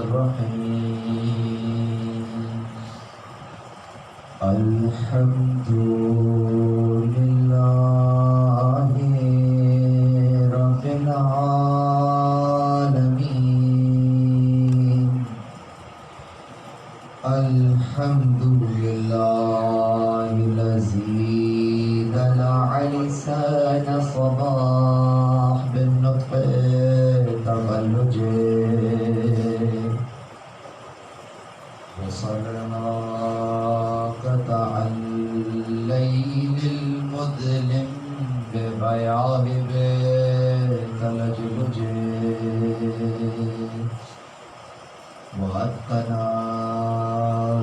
الرحيم الحمد لله رب العالمين الحمد لله الذي دلع لسان صباح بالنطق تبلج وصلنا قطع الليل المظلم ببياض تلجلج وأتقنا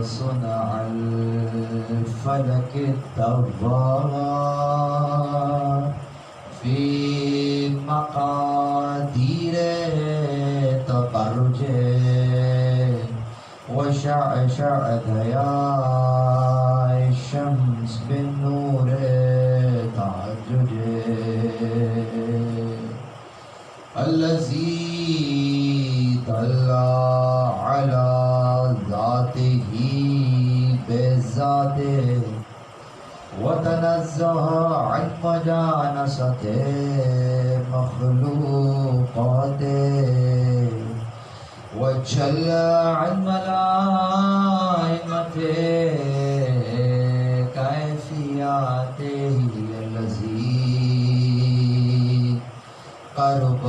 صنع الفلك الدوار في مقادير تقرج وشعشع ضياء الشمس بالنور تعجج الذي طلع على ذاته بذاته وتنزه عن مجانسة مخلوقاته وجل عن ملائمته كيفياته الذي قرب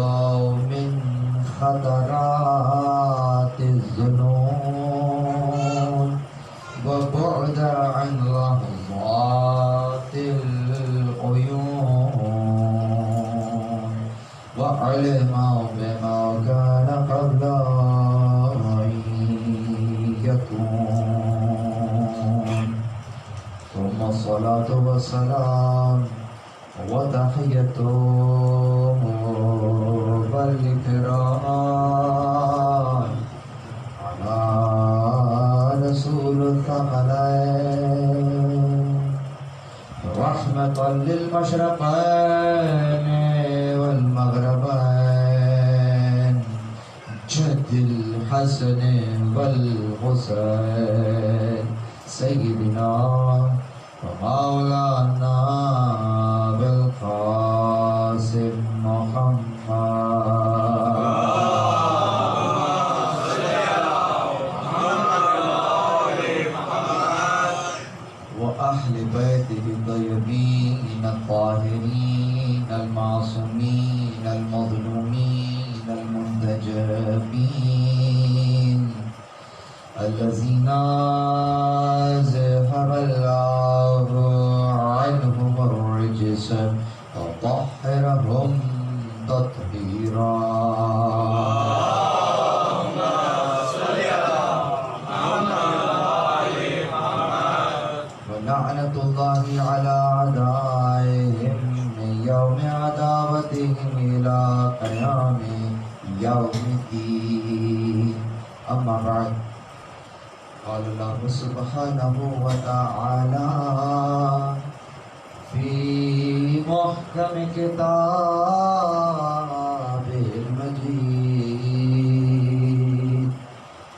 من خطرات الظنون وبعد عن لحظات العيون وعلم بما كان قبل أن يكون ثم الصلاة والسلام وتحية الكرام على رسول الثقلين رحمة للمشرقين والمغربين جد الحسن والحسين سيدنا ومولانا بالقاسم محمد وأهل بيته الطيبين الطاهرين المعصومين المظلومين المنتجبين الذين ذهب الله عنهم الرجس وطهرهم تطهيرا لعنة الله على أعدائهم من يوم عداوتهم إلى قيام يوم الدين أما بعد قال الله سبحانه وتعالى في محكم كتابه المجيد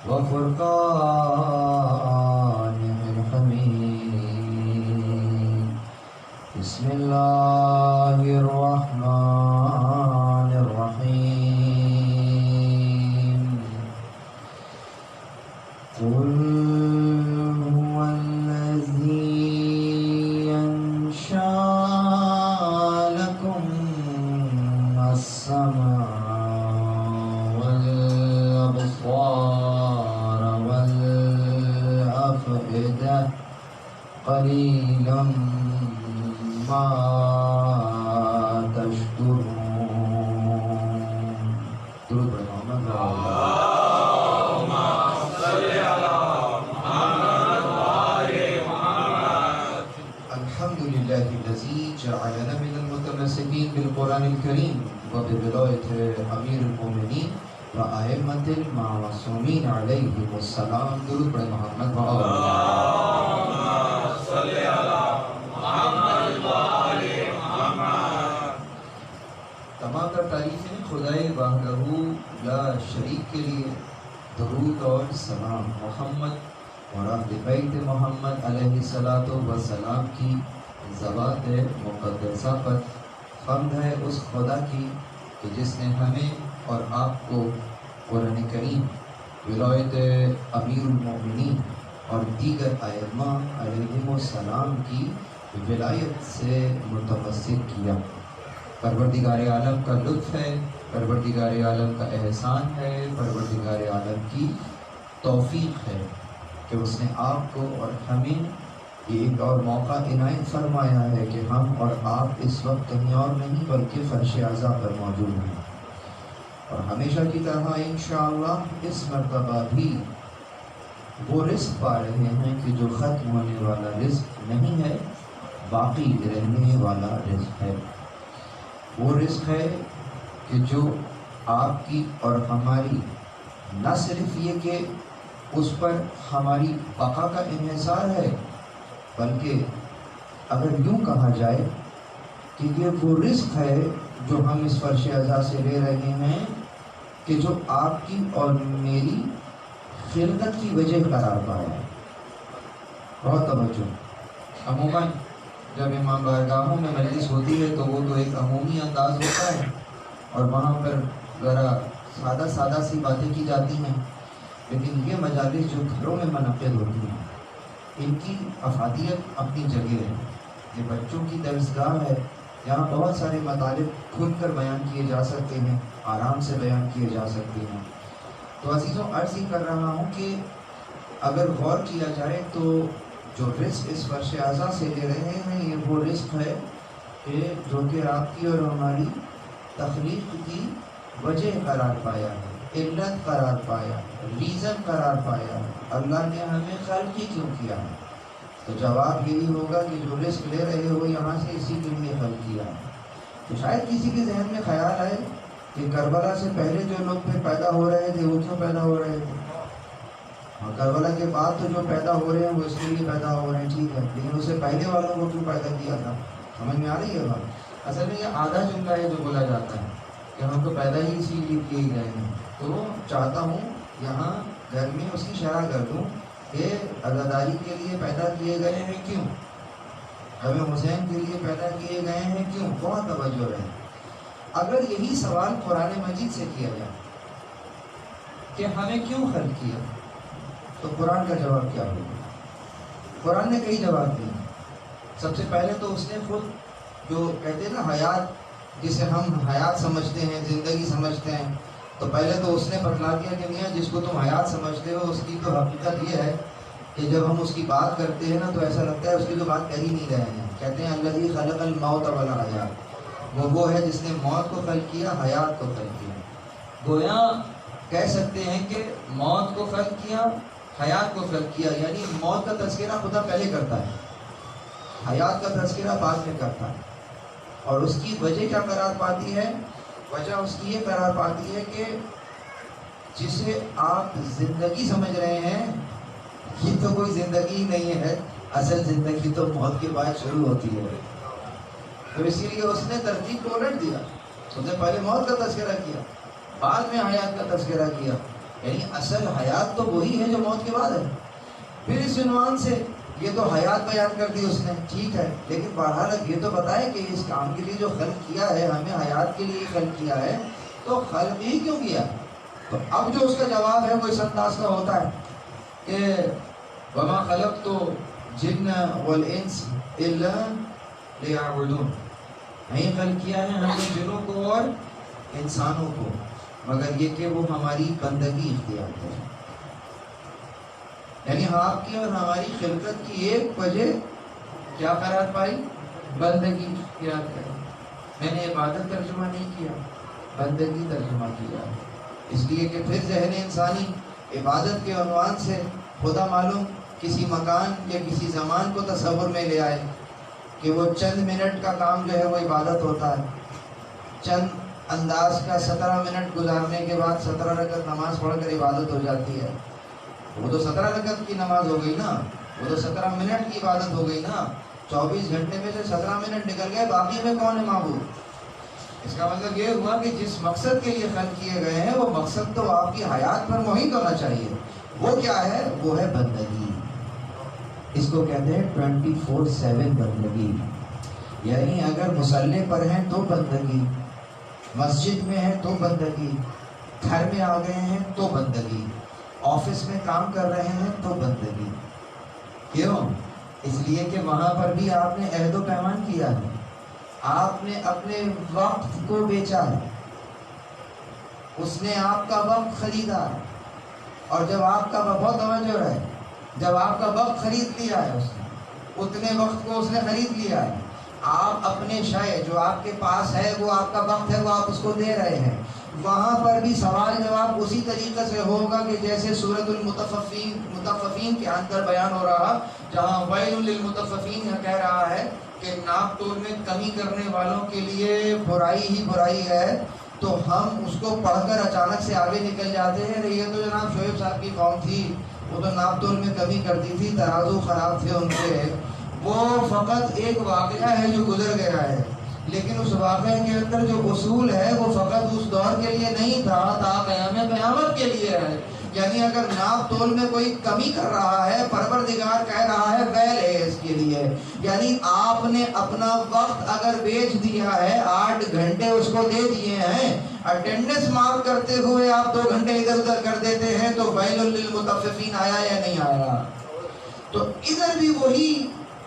وفرقانه الحميد بسم الله الرحمن الرحيم قل هو الذي ينشأ لكم السمع والأبصار والأفئدة قليلا ما تشكرون درود بر محمد اللهم صل على محمد وآل محمد الحمد لله الذي جعلنا من المتمسكين بالقرآن الكريم وبولاية أمير المؤمنين وأئمة المعصومين عليهم السلام درود بر محمد وآل محمد صل على محمد وآل محمد تمام تر تعریفیں خدائے وحدہ لا شریک کے لیے درود اور سلام محمد اور اہل بیت محمد علیہ الصلوۃ والسلام کی ذوات مقدسہ پر حمد ہے اس خدا کی کہ جس نے ہمیں اور آپ کو قرآن کریم، ولایت امیر المومنین اور دیگر ائمہ علیہم السلام کی ولایت سے متمسک کیا۔ پروردگار عالم کا لطف ہے، پروردگار عالم کا احسان ہے، پروردگار عالم کی توفیق ہے کہ اس نے آپ کو اور ہمیں ایک اور موقع عنایت فرمایا ہے کہ ہم اور آپ اس وقت کہیں اور نہیں بلکہ فرش اعضاء پر موجود ہیں، اور ہمیشہ کی طرح انشاءاللہ اس مرتبہ بھی وہ رزق پا رہے ہیں کہ جو ختم ہونے والا رزق نہیں ہے، باقی رہنے والا رزق ہے۔ وہ رزق ہے کہ جو آپ کی اور ہماری نہ صرف یہ کہ اس پر ہماری بقا کا انحصار ہے، بلکہ اگر یوں کہا جائے کہ یہ وہ رزق ہے جو ہم اس فرش اعضاء سے لے رہے ہیں کہ جو آپ کی اور میری خلقت کی وجہ قرار پایا ہے۔ بہت توجہ۔ عموماً جب امام بارگاہوں میں مجلس ہوتی ہے تو وہ تو ایک عمومی انداز ہوتا ہے اور وہاں پر ذرا سادہ سادہ سی باتیں کی جاتی ہیں، لیکن یہ مجالس جو گھروں میں منعقد ہوتی ہیں ان کی افادیت اپنی جگہ ہے۔ یہ بچوں کی درسگاہ ہے، یہاں بہت سارے مطالب کھل کر بیان کیے جا سکتے ہیں، آرام سے بیان کیے جا سکتے ہیں۔ تو عزیزوں، عرض ہی کر رہا ہوں کہ اگر غور کیا جائے تو جو رزق اس فرش اعضاء سے لے رہے ہیں یہ وہ رزق ہے کہ جو کہ آپ کی اور ہماری تخلیق کی وجہ قرار پایا ہے، علت قرار پایا ہے، ریزن قرار پایا ہے۔ اللہ نے ہمیں خلق ہی کیوں کیا ہے؟ تو جواب یہی ہوگا کہ جو رزق لے رہے ہو یہاں سے اسی کے لیے خلق کیا ہے۔ تو شاید کسی کے ذہن میں خیال آئے کہ کربلا سے پہلے جو لوگ پھر پیدا ہو رہے تھے وہ کیوں پیدا ہو رہے تھے، اور کربلا کے بعد تو جو پیدا ہو رہے ہیں وہ اس کے لیے پیدا ہو رہے ہیں، ٹھیک ہے، لیکن اس سے پہلے والوں کو کیوں پیدا کیا تھا؟ سمجھ میں آ رہی ہے بات؟ اصل میں یہ آدھا جملہ ہے جو بولا جاتا ہے کہ ہم تو پیدا ہی اسی لیے کیے گئے ہیں۔ تو چاہتا ہوں یہاں گھر میں اس کی شرح کر دوں کہ عزاداری کے لیے پیدا کیے گئے ہیں کیوں، ہمیں حسین کے لیے پیدا کیے گئے ہیں کیوں؟ بہت توجہ رہے۔ اگر یہی سوال قرآن مجید سے کیا جائے کہ ہمیں کیوں خلق کیا، تو قرآن کا جواب کیا ہوگا؟ قرآن نے کئی جواب دیے۔ سب سے پہلے تو اس نے خود جو کہتے ہیں نا حیات، جسے ہم حیات سمجھتے ہیں، زندگی سمجھتے ہیں، تو پہلے تو اس نے بتلا دیا کہ میاں جس کو تم حیات سمجھتے ہو اس کی تو حقیقت یہ ہے کہ جب ہم اس کی بات کرتے ہیں نا تو ایسا لگتا ہے اس کی تو بات کر ہی نہیں رہے ہیں۔ کہتے ہیں الذی خلق الموت والحیات، وہ ہے جس نے موت کو خلق کیا، حیات کو خلق کیا۔ گویا کہہ سکتے ہیں کہ موت کو خلق کیا، حیات کو خلق کیا، یعنی موت کا تذکرہ خدا پہلے کرتا ہے، حیات کا تذکرہ بعد میں کرتا ہے۔ اور اس کی وجہ کیا قرار پاتی ہے؟ وجہ اس کی یہ قرار پاتی ہے کہ جسے آپ زندگی سمجھ رہے ہیں یہ تو کوئی زندگی نہیں ہے، اصل زندگی تو موت کے بعد شروع ہوتی ہے۔ تو اسی لیے اس نے ترتیب کو الٹ دیا، اس نے پہلے موت کا تذکرہ کیا، بعد میں حیات کا تذکرہ کیا، یعنی اصل حیات تو وہی ہے جو موت کے بعد ہے۔ پھر اس عنوان سے یہ تو حیات بیان کر دی اس نے، ٹھیک ہے، لیکن بہرحال یہ تو بتائے کہ اس کام کے لیے جو خلق کیا ہے، ہمیں حیات کے لیے خلق کیا ہے، تو خلق ہی کیوں کیا؟ تو اب جو اس کا جواب ہے وہ اس انداز کا ہوتا ہے کہ وَمَا خَلَقْتُ الْجِنَّ وَالْإِنسَ إِلَّا لِيَعْبُدُونَ، نہیں خلق کیا ہے ہم نے جنوں کو اور انسانوں کو مگر یہ کہ وہ ہماری بندگی اختیار کریں۔ یعنی آپ کی اور ہماری خلقت کی ایک وجہ کیا قرار پائی؟ بندگی اختیار کریں۔ میں نے عبادت ترجمہ نہیں کیا، بندگی ترجمہ کیا، اس لیے کہ پھر ذہن انسانی عبادت کے عنوان سے خدا معلوم کسی مکان یا کسی زمان کو تصور میں لے آئے کہ وہ چند منٹ کا کام جو ہے وہ عبادت ہوتا ہے، چند انداز کا 17 منٹ گزارنے کے بعد 17 رکعت نماز پڑھ کر عبادت ہو جاتی ہے۔ وہ تو 17 رکعت کی نماز ہو گئی نا، وہ تو 17 منٹ کی عبادت ہو گئی نا، 24 گھنٹے میں سے 17 منٹ نکل گئے، باقی میں کون ہے معبود؟ اس کا مطلب یہ ہوا کہ جس مقصد کے لیے خلق کیے گئے ہیں وہ مقصد تو آپ کی حیات پر محیط ہونا چاہیے. وہ کیا ہے؟ وہ ہے بندگی. اس کو کہتے ہیں 24/7 بندگی. یعنی اگر مصلی پر ہیں تو بندگی، مسجد میں ہیں تو بندگی، گھر میں آ گئے ہیں تو بندگی، آفس میں کام کر رہے ہیں تو بندگی. کیوں؟ اس لیے کہ وہاں پر بھی آپ نے عہد و پیمان کیا ہے، آپ نے اپنے وقت کو بیچا ہے، اس نے آپ کا وقت خریدا ہے. اور جب آپ کا بہت توجہ ہے، جب آپ کا وقت خرید لیا ہے، اس نے اتنے وقت کو اس نے خرید لیا ہے. آپ اپنے شے جو آپ کے پاس ہے، وہ آپ کا وقت ہے، وہ آپ اس کو دے رہے ہیں. وہاں پر بھی سوال جواب اسی طریقے سے ہوگا کہ جیسے سورۃ المطففین کے اندر بیان ہو رہا، جہاں ویل للمطففین کہہ رہا ہے کہ ناپ تول میں کمی کرنے والوں کے لیے برائی ہی برائی ہے. تو ہم اس کو پڑھ کر اچانک سے آگے نکل جاتے ہیں، یہ تو جناب شعیب صاحب کی قوم تھی، وہ تو ناپ تول میں کمی کرتی تھی، ترازو خراب تھے ان کے. وہ فقط ایک واقعہ ہے جو گزر گیا ہے، لیکن اس واقعے کے اندر جو اصول ہے وہ فقط اس دور کے لیے نہیں تھا، تا قیام قیامت کے لیے ہے. یعنی اگر ناپ تول میں کوئی کمی کر رہا ہے، پروردگار کہہ رہا ہے ویل ہے اس کے لیے. یعنی آپ نے اپنا وقت اگر بیچ دیا ہے، 8 گھنٹے اس کو دے دیے ہیں، اٹینڈنس مارک کرتے ہوئے آپ 2 گھنٹے ادھر ادھر کر دیتے ہیں، تو ویل للمطففین آیا یا نہیں آیا؟ تو ادھر بھی وہی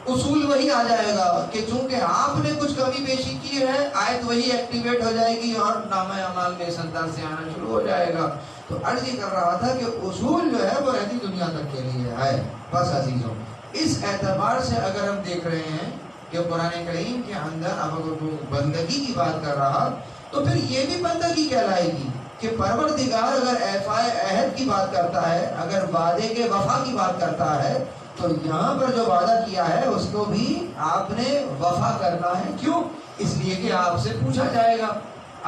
اصول وہی آ جائے گا کہ چونکہ آپ نے کچھ کمی بیشی کی ہے، آیت وہی ایکٹیویٹ ہو جائے گی اور نامہ اعمال میں اس انداز سے آنا شروع ہو جائے گا. تو عرض یہ کر رہا تھا کہ اصول جو ہے وہ رہتی دنیا تک کے لیے ہے. بس عزیزوں، اس اعتبار سے اگر ہم دیکھ رہے ہیں کہ قرآن کریم کے اندر اب اگر بندگی کی بات کر رہا، تو پھر یہ بھی بندگی کہلائے گی کہ پروردگار اگر ایفائے عہد کی بات کرتا ہے، اگر وعدے کے وفا کی بات کرتا ہے، تو یہاں پر جو وعدہ کیا ہے اس کو بھی آپ نے وفا کرنا ہے. کیوں؟ اس لیے کہ آپ سے پوچھا جائے گا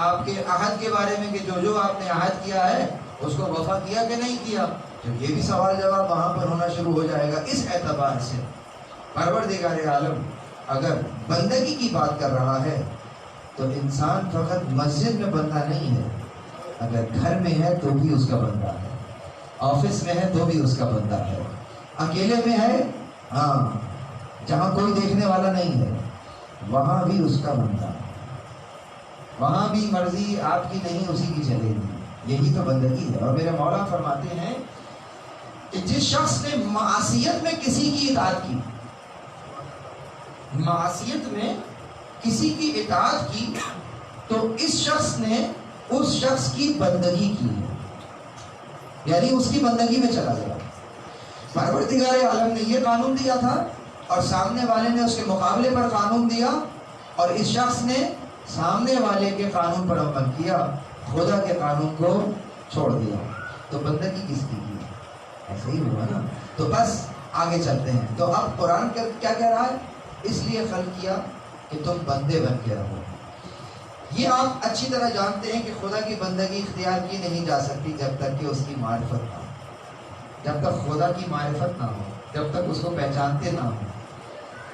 آپ کے عہد کے بارے میں کہ جو آپ نے عہد کیا ہے اس کو وفا کیا کہ نہیں کیا. تو یہ بھی سوال جواب وہاں پر ہونا شروع ہو جائے گا. اس اعتبار سے پروردگار عالم اگر بندگی کی بات کر رہا ہے تو انسان فقط مسجد میں بندہ نہیں ہے، اگر گھر میں ہے تو بھی اس کا بندہ ہے، آفس میں ہے تو بھی اس کا بندہ ہے، اکیلے میں ہے، ہاں جہاں کوئی دیکھنے والا نہیں ہے وہاں بھی اس کا بندہ ہے، وہاں بھی مرضی آپ کی نہیں اسی کی چلے گی. یہی تو بندگی ہے. اور میرے مولا فرماتے ہیں کہ جس شخص نے معصیت میں کسی کی اطاعت کی، معصیت میں کسی کی اطاعت کی، تو اس شخص نے اس شخص کی بندگی کی، یعنی اس کی بندگی میں چلا گیا. پروردگار عالم نے یہ قانون دیا تھا اور سامنے والے نے اس کے مقابلے پر قانون دیا، اور اس شخص نے سامنے والے کے قانون پر عمل کیا، خدا کے قانون کو چھوڑ دیا. تو بندگی کس کی کی؟ ایسے ہی ہوا نا. تو بس آگے چلتے ہیں. تو اب قرآن کیا کہہ رہا ہے؟ اس لیے خلق کیا کہ تم بندے بن کے رہو. یہ آپ اچھی طرح جانتے ہیں کہ خدا کی بندگی اختیار کی نہیں جا سکتی جب تک کہ اس کی معرفت نہ ہو. جب تک خدا کی معرفت نہ ہو، جب تک اس کو پہچانتے نہ ہو.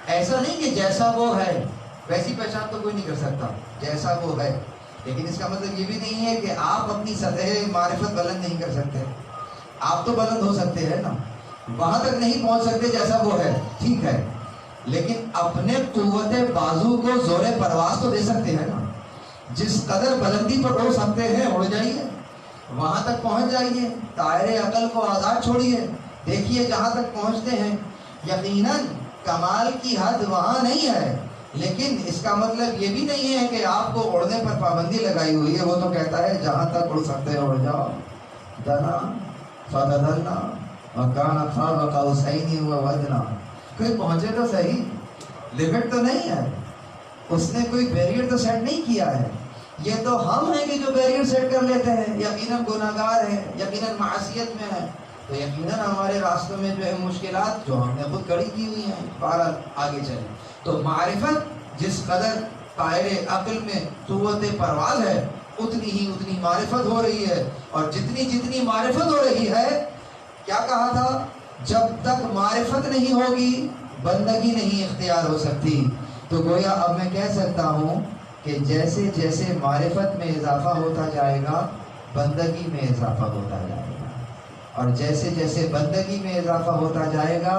ایسا نہیں کہ جیسا وہ ہے ویسی پہچان تو کوئی نہیں کر سکتا، جیسا وہ ہے. لیکن اس کا مطلب یہ بھی نہیں ہے کہ آپ اپنی سطح معرفت بلند نہیں کر سکتے. آپ تو بلند ہو سکتے ہیں نا، وہاں تک نہیں پہنچ سکتے جیسا وہ ہے، ٹھیک ہے، لیکن اپنے قوت بازو کو زور پرواز تو دے سکتے ہیں نا. جس قدر بلندی پر اڑ سکتے ہیں اڑ جائیے، وہاں تک پہنچ جائیے. دائرے عقل کو آزاد چھوڑیے، دیکھیے جہاں تک پہنچتے ہیں. یقیناً کمال کی حد وہاں نہیں ہے، لیکن اس کا مطلب یہ بھی نہیں ہے کہ آپ کو اڑنے پر پابندی لگائی ہوئی ہے. وہ تو کہتا ہے جہاں تک اڑ سکتے ہیں اڑ جاؤ. دنا فدنا وکان قاب قوسین وادنا. کوئی پہنچے تو صحیح، لمٹ تو نہیں ہے. اس نے کوئی بیریئر تو سیٹ نہیں کیا ہے. یہ تو ہم ہیں کہ جو بیریئر سیٹ کر لیتے ہیں. یقیناً گناہگار ہیں، یقیناً معصیت میں ہیں، تو یقیناً ہمارے راستوں میں جو ہے مشکلات جو ہم نے خود کھڑی کی ہوئی ہیں. بہرحال آگے چلیں. تو معرفت جس قدر طائر عقل میں قوت پرواز ہے، اتنی معرفت ہو رہی ہے. اور جتنی معرفت ہو رہی ہے، کیا کہا تھا؟ جب تک معرفت نہیں ہوگی بندگی نہیں اختیار ہو سکتی. تو گویا اب میں کہہ سکتا ہوں کہ جیسے جیسے معرفت میں اضافہ ہوتا جائے گا بندگی میں اضافہ ہوتا جائے گا، اور جیسے جیسے بندگی میں اضافہ ہوتا جائے گا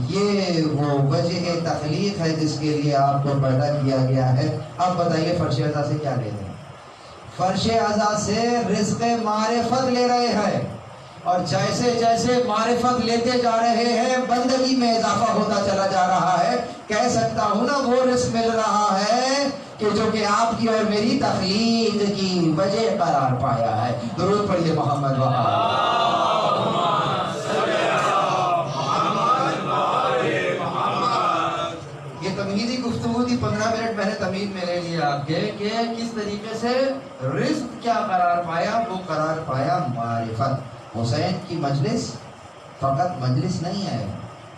یہ وہ وجہ تخلیق ہے جس کے لیے آپ کو پیدا کیا گیا ہے۔ اب بتائیے فرش اعضاء سے کیا لیتے ہیں؟ فرش اعضاء سے رزق معرفت لے رہے ہیں، اور جیسے جیسے معرفت لیتے جا رہے ہیں بندگی میں اضافہ ہوتا چلا جا رہا ہے۔ کہہ سکتا ہوں نا وہ رزق مل رہا ہے کہ جو کہ آپ کی اور میری تخلیق کی وجہ قرار پایا ہے۔ درود پڑھیے محمد یہ تمہیدی گفتگو تھی، 15 منٹ میں نے تمہید میں لے لیا آپ کے کہ کس طریقے سے رزق کیا قرار پایا، وہ قرار پایا معرفت۔ حسین کی مجلس فقط مجلس نہیں ہے،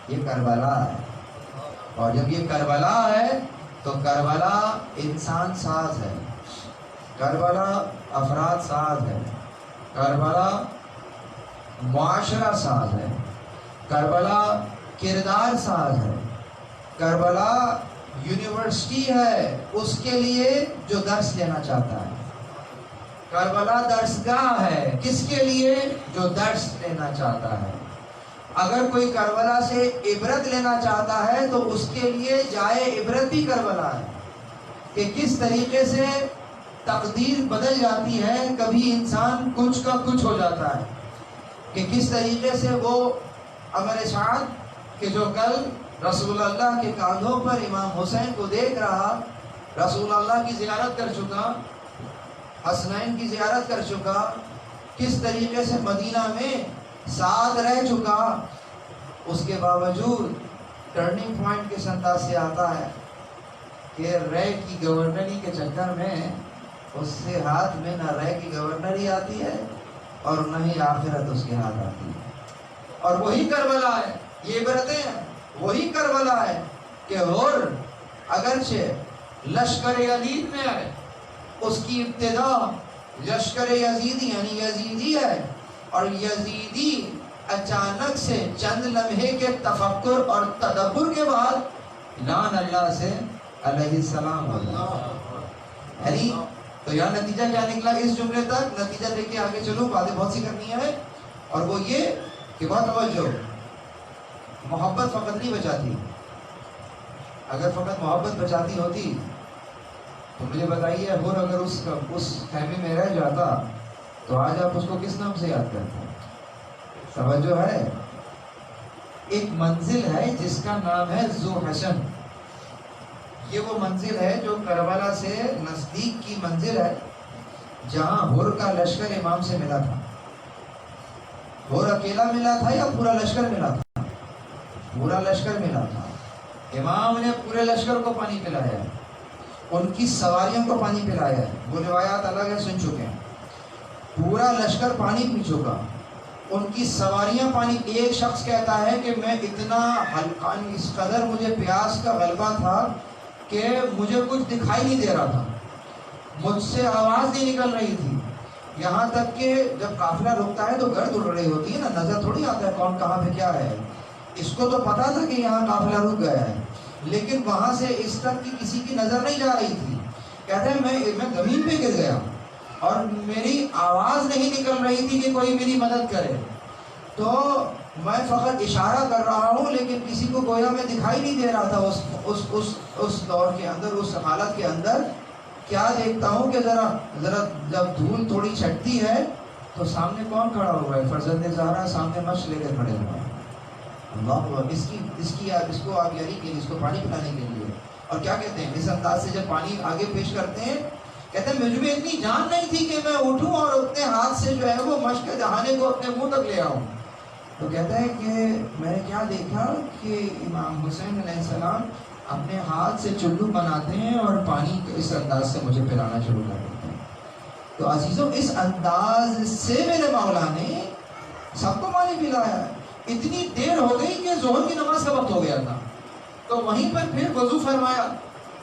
یہ کربلا ہے، اور جب یہ کربلا ہے تو کربلا انسان ساز ہے، کربلا افراد ساز ہے، کربلا معاشرہ ساز ہے، کربلا کردار ساز ہے، کربلا یونیورسٹی ہے اس کے لیے جو درس لینا چاہتا ہے، کربلا درسگاہ ہے کس کے لیے جو درس لینا چاہتا ہے۔ اگر کوئی کربلا سے عبرت لینا چاہتا ہے تو اس کے لیے جائے عبرت بھی کربلا ہے، کہ کس طریقے سے تقدیر بدل جاتی ہے، کبھی انسان کچھ کا کچھ ہو جاتا ہے، کہ کس طریقے سے وہ عمر سعد کہ جو کل رسول اللہ کے کاندھوں پر امام حسین کو دیکھ رہا، رسول اللہ کی زیارت کر چکا، حسنین کی زیارت کر چکا، کس طریقے سے مدینہ میں ساتھ رہ چکا، اس کے باوجود ٹرننگ پوائنٹ کے انداز سے آتا ہے کہ رے کی گورنری کے چکر میں اس سے ہاتھ میں نہ رے کی گورنری آتی ہے اور نہ ہی آخرت اس کے ہاتھ آتی ہے۔ اور وہی کربلا ہے، یہ عبرتیں ہیں، وہی کربلا ہے کہ اور اگرچہ لشکر یزید میں ہے، اس کی ابتدا لشکر یزیدی یعنی یزیدی ہے، اور یزیدی اچانک سے چند لمحے کے تفکر اور تدبر کے بعد لعن اللہ سے علیہ السلام یعنی تو یہاں نتیجہ کیا نکلا اس جملے تک؟ نتیجہ لے کے آگے چلو، باتیں بہت سی کرنی ہیں، اور وہ یہ کہ بہت توجہ، محبت فقط نہیں بچاتی، اگر فقط محبت بچاتی ہوتی تو مجھے بتائیے اور اگر اس خیمے میں رہ جاتا تو آج آپ اس کو کس نام سے یاد کرتے ہیں؟ توجہ ہے، ایک منزل ہے جس کا نام ہے ذو حشن، یہ وہ منزل ہے جو کربلا سے نزدیک کی منزل ہے جہاں ہر کا لشکر امام سے ملا تھا۔ ہر اکیلا ملا تھا یا پورا لشکر ملا تھا؟ پورا لشکر ملا تھا۔ امام نے پورے لشکر کو پانی پلایا ہے، ان کی سواریوں کو پانی پلایا ہے، وہ روایات الگ ہے، سن چکے ہیں۔ پورا لشکر پانی پی چکا، ان کی سواریاں پانی۔ ایک شخص کہتا ہے کہ میں اتنا اس قدر مجھے پیاس کا غلبہ تھا کہ مجھے کچھ دکھائی نہیں دے رہا تھا، مجھ سے آواز نہیں نکل رہی تھی، یہاں تک کہ جب قافلہ رکتا ہے تو گرد اڑ رہی ہوتی ہے نا، نظر تھوڑی آتا ہے کون کہاں پہ کیا ہے۔ اس کو تو پتا تھا کہ یہاں قافلہ رک گیا ہے، لیکن وہاں سے اس تک کی کسی کی نظر نہیں جا رہی تھی۔ کہتے ہیں میں زمین پہ گر گیا اور میری آواز نہیں نکل رہی تھی کہ کوئی میری مدد کرے، تو میں فقط اشارہ کر رہا ہوں لیکن کسی کو گویا میں دکھائی نہیں دے رہا تھا۔ اس دور کے اندر، اس حالت کے اندر کیا دیکھتا ہوں کہ ذرا جب دھول تھوڑی چھٹتی ہے تو سامنے کون کھڑا ہوا ہے؟ فرزند زہرا سامنے مشق لے کر کھڑے ہوا ہے۔ اللہ اس کو آپ یاری کے لیے، اس کو پانی پلانے کے لیے، اور کیا کہتے ہیں اس انداز سے جب پانی آگے پیش کرتے ہیں، کہتے ہیں مجھ میں اتنی جان نہیں تھی کہ میں اٹھوں اور اپنے ہاتھ سے جو ہے وہ مشق دہانے کو اپنے منہ تک لے آؤں۔ تو کہتا ہے کہ میں نے کیا دیکھا کہ امام حسین علیہ السلام اپنے ہاتھ سے چلو بناتے ہیں اور پانی اس انداز سے مجھے پلانا شروع کر دیتے ہیں۔ تو عزیزوں، اس انداز سے میرے مولا نے سب کو پانی پلایا ہے۔ اتنی دیر ہو گئی کہ ظہر کی نماز کا وقت ہو گیا تھا، تو وہیں پر پھر وضو فرمایا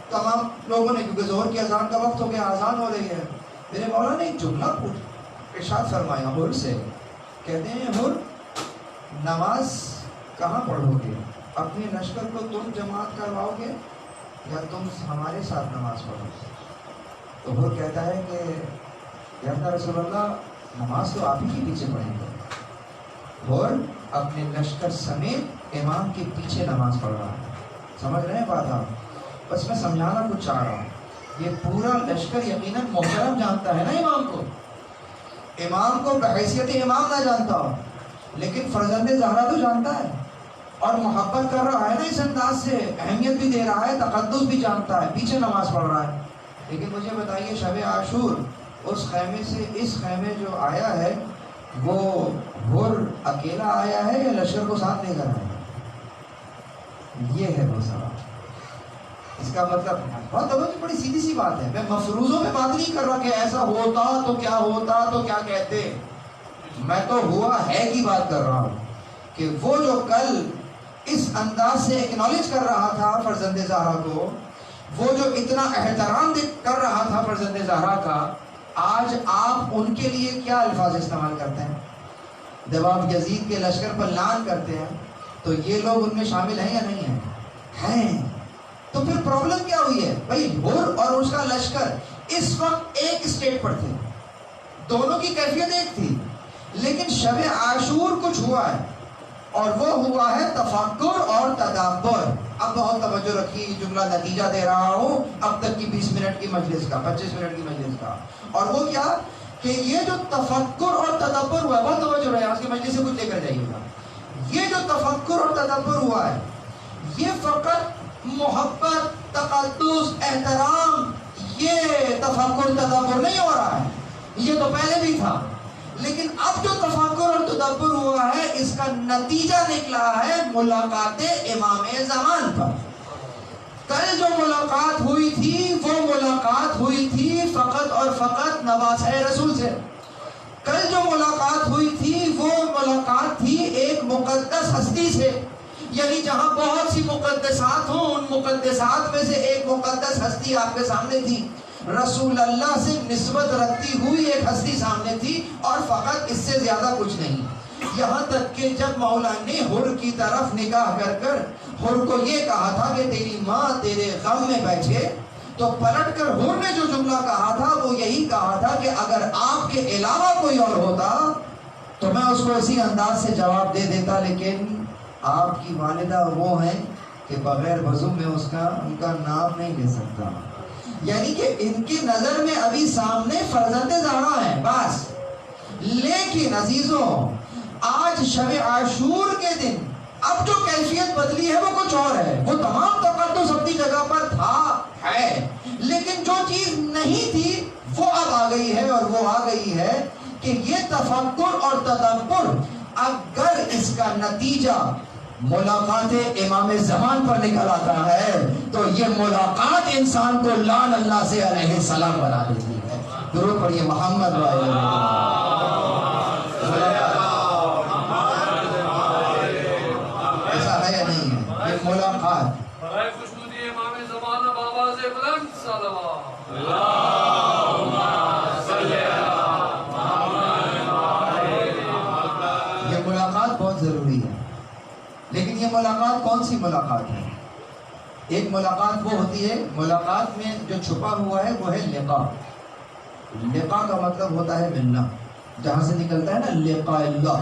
تمام لوگوں نے، کیونکہ ظہر کی اذان کا وقت ہو گیا، اذان ہو رہی ہے۔ میرے مولا نے ایک جملہ ارشاد فرمایا ہر سے، کہتے ہیں ہر نماز کہاں پڑھو گے؟ اپنے لشکر کو تم جماعت کرواؤ گے یا تم ہمارے ساتھ نماز پڑھو گے؟ تو وہ کہتا ہے کہ یا رسول اللہ نماز تو آپ ہی کے پیچھے پڑھیں گے، اور اپنے لشکر سمیت امام کے پیچھے نماز پڑھ رہا ہے. سمجھ رہے ہیں بات آپ؟ بس میں سمجھانا کچھ چاہ رہا ہوں. یہ پورا لشکر یقیناً محترم جانتا ہے نا امام کو بحیثیت امام نہ جانتا ہو، لیکن فرزند زہرا تو جانتا ہے اور محبت کر رہا ہے نا اس انداز سے، اہمیت بھی دے رہا ہے، تقدس بھی جانتا ہے، پیچھے نماز پڑھ رہا ہے. لیکن مجھے بتائیے شب عاشور اس خیمے سے اس خیمے جو آیا ہے وہ حر اکیلا آیا ہے یا لشکر کو ساتھ لے کر آیا ہے؟ یہ ہے وہ سوال. اس کا مطلب بہت بڑی سیدھی سی بات ہے. میں مفروضوں میں بات نہیں کر رہا کہ ایسا ہوتا تو کیا ہوتا تو کیا کہتے، میں تو ہوا ہے کی بات کر رہا ہوں کہ وہ جو کل اس انداز سے اکنالج کر رہا تھا فرزند زہرا کو، وہ جو اتنا احترام کر رہا تھا فرزند زہرا کا، آج آپ ان کے لیے کیا الفاظ استعمال کرتے ہیں؟ جب آپ یزید کے لشکر پر لعن کرتے ہیں تو یہ لوگ ان میں شامل ہیں یا نہیں ہیں؟ ہیں. تو پھر پرابلم کیا ہوئی ہے بھائی؟ حر اور اس کا لشکر اس وقت ایک اسٹیٹ پر تھے، دونوں کی کیفیت ایک تھی، لیکن شب عاشور کچھ ہوا ہے اور وہ ہوا ہے تفکر اور تدبر. اب بہت توجہ رکھیے، جملہ نتیجہ دے رہا ہوں اب تک کی 20 منٹ کی مجلس کا، 25 منٹ کی مجلس کا. اور وہ کیا کہ یہ جو تفکر اور تدبر ہوا ہے، بہت توجہ رہے، آج کی مجلس سے کچھ لے کر جائیے گا. یہ جو تفکر اور تدبر ہوا ہے یہ فقط محبت، تقدس، احترام، یہ تفکر تدبر نہیں ہو رہا ہے، یہ تو پہلے بھی تھا. لیکن اب جو تفکر اور تدبر ہوا ہے اس کا نتیجہ نکلا ہے ملاقات امام زمان پر. کل جو ملاقات ہوئی تھی وہ ملاقات ہوئی تھی فقط اور فقط نواسہ رسول سے. کل جو ملاقات ہوئی تھی وہ ملاقات تھی ایک مقدس ہستی سے، یعنی جہاں بہت سی مقدسات ہوں ان مقدسات میں سے ایک مقدس ہستی آپ کے سامنے تھی، رسول اللہ سے نسبت رکھتی ہوئی ایک ہستی سامنے تھی، اور فقط اس سے زیادہ کچھ نہیں. یہاں تک کہ جب مولا نے حر کی طرف نگاہ کر کر حر کو یہ کہا تھا کہ تیری ماں تیرے غم میں بیٹھے، تو پلٹ کر حر نے جو جملہ کہا تھا وہ یہی کہا تھا کہ اگر آپ کے علاوہ کوئی اور ہوتا تو میں اس کو اسی انداز سے جواب دے دیتا، لیکن آپ کی والدہ وہ ہیں کہ بغیر وضو میں ان کا نام نہیں لے سکتا. یعنی کہ ان کی نظر میں ابھی سامنے فرزند زہرا ہے بس. لیکن عزیزوں آج شب عاشور کے دن اب جو کیفیت بدلی ہے وہ کچھ اور ہے. وہ تمام تقدس اپنی جگہ پر تھا ہے، لیکن جو چیز نہیں تھی وہ اب آ گئی ہے، اور وہ آ گئی ہے کہ یہ تفکر اور تدبر اگر اس کا نتیجہ ملاقات امام زمان پر نکل آتا ہے تو یہ ملاقات انسان کو لعن اللہ سے علیہ السلام بنا دیتی ہے. درود پڑھیے محمد ایسا ہے یا نہیں ہے؟ یہ ملاقات یہ ملاقات بہت ضروری ہے. لیکن یہ ملاقات کون سی ملاقات ہے؟ ایک ملاقات وہ ہوتی ہے، ملاقات میں جو چھپا ہوا ہے وہ ہے لقاء. لقاء کا مطلب ہوتا ہے ملنا، جہاں سے نکلتا ہے نا لقاء اللہ،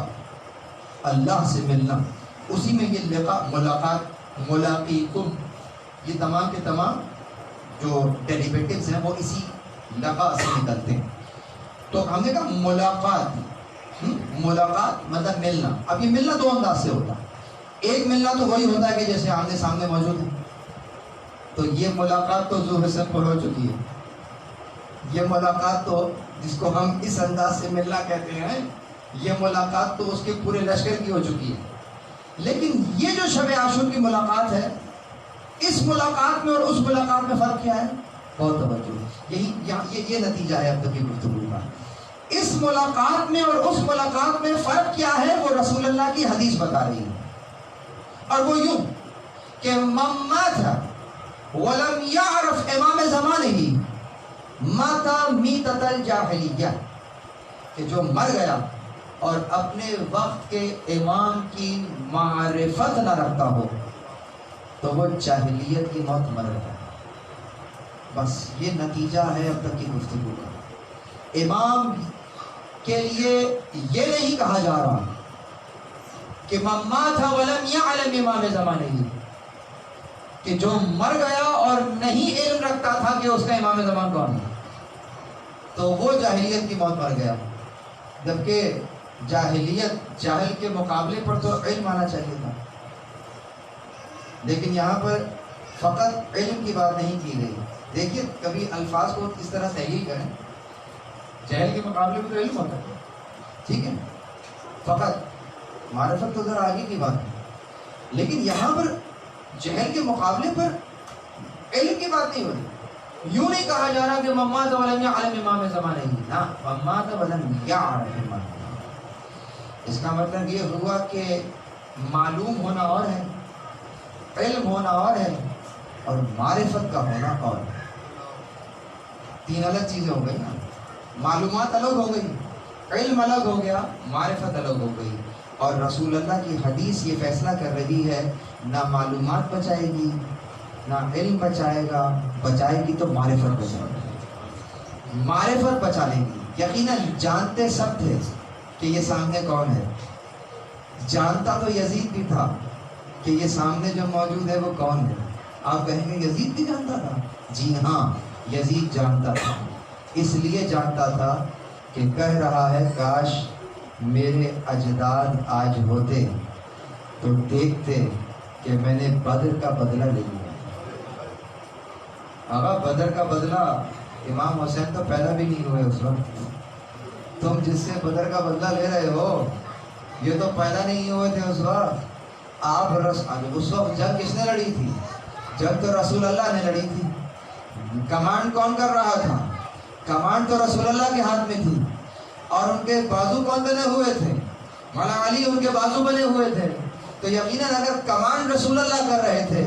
اللہ سے ملنا، اسی میں یہ لقاء ملاقات. ملاقیکم یہ تمام کے تمام جو ڈیریویٹیوز ہیں وہ اسی لقاء سے نکلتے ہیں. تو ہم نے کہا ملاقات مطلب ملنا. اب یہ ملنا دو انداز سے ہوتا ہے. ایک ملنا تو وہی ہوتا ہے کہ جیسے آمنے سامنے موجود ہے، تو یہ ملاقات تو ظہر سے پر ہو چکی ہے. یہ ملاقات تو جس کو ہم اس انداز سے ملنا کہتے ہیں، یہ ملاقات تو اس کے پورے لشکر کی ہو چکی ہے. لیکن یہ جو شب عاشور کی ملاقات ہے، اس ملاقات میں اور اس ملاقات میں فرق کیا ہے؟ بہت توجہ، یہ نتیجہ ہے اب تک کی گفتگو کا. اس ملاقات میں اور اس ملاقات میں فرق کیا ہے وہ رسول اللہ کی حدیث بتا رہی ہے. اور وہ یوں کہ من مات ولم يعرف امام زمانہ مات میتۃ الجاہلیہ، کہ جو مر گیا اور اپنے وقت کے امام کی معرفت نہ رکھتا ہو تو وہ جاہلیت کی موت مر گیا. بس یہ نتیجہ ہے اب تک کی گفتگو کا. امام کے لیے یہ نہیں کہا جا رہا کہ من مات ولم یعلم امام زمانے ہی، کہ جو مر گیا اور نہیں علم رکھتا تھا کہ اس کا امام زمان کون ہے تو وہ جاہلیت کی موت مر گیا. جبکہ جاہلیت جاہل کے مقابلے پر تو علم آنا چاہیے تھا، لیکن یہاں پر فقط علم کی بات نہیں کی گئی. دیکھیے کبھی الفاظ کو اس طرح تحلیل کریں، جہل کے مقابلے میں تو علم ہوتا ہے، ٹھیک ہے، فقط معرفت تو ذرا آگے کی بات ہے، لیکن یہاں پر جہل کے مقابلے پر علم کی بات نہیں ہوتی. یوں نہیں کہا جا رہا کہ ممات ولم یعلم امام زمانے ہی، نہ، ممات ولم یعلم امام. اس کا مطلب یہ ہوا کہ معلوم ہونا اور ہے، علم ہونا اور ہے، اور معرفت کا ہونا اور ہے. تین الگ چیزیں ہو گئی نا، معلومات الگ ہو گئی، علم الگ ہو گیا، معرفت الگ ہو گئی. اور رسول اللہ کی حدیث یہ فیصلہ کر رہی ہے نہ معلومات بچائے گی نہ علم بچائے گا، بچائے گی تو معرفت بچائے گی، معرفت بچا لے گی. یقیناً جانتے سب تھے کہ یہ سامنے کون ہے، جانتا تو یزید بھی تھا کہ یہ سامنے جو موجود ہے وہ کون ہے. آپ کہیں گے یزید بھی جانتا تھا؟ جی ہاں، یزید جانتا تھا. اس لیے جانتا تھا کہ کہہ رہا ہے کاش میرے اجداد آج ہوتے تو دیکھتے کہ میں نے بدر کا بدلہ لے لیا. آقا بدر کا بدلہ، امام حسین تو پیدا بھی نہیں ہوئے اس وقت. تم جس سے بدر کا بدلہ لے رہے ہو یہ تو پیدا نہیں ہوئے تھے اس وقت. آپ اس وقت جنگ کس نے لڑی تھی؟ جنگ تو رسول اللہ نے لڑی تھی. کمانڈ کون کر رہا تھا؟ کمانڈ تو رسول اللہ کے ہاتھ میں تھی. اور ان کے بازو کون بنے ہوئے تھے؟ مولا علی ان کے بازو بنے ہوئے تھے. تو یقیناً اگر کمانڈ رسول اللہ کر رہے تھے،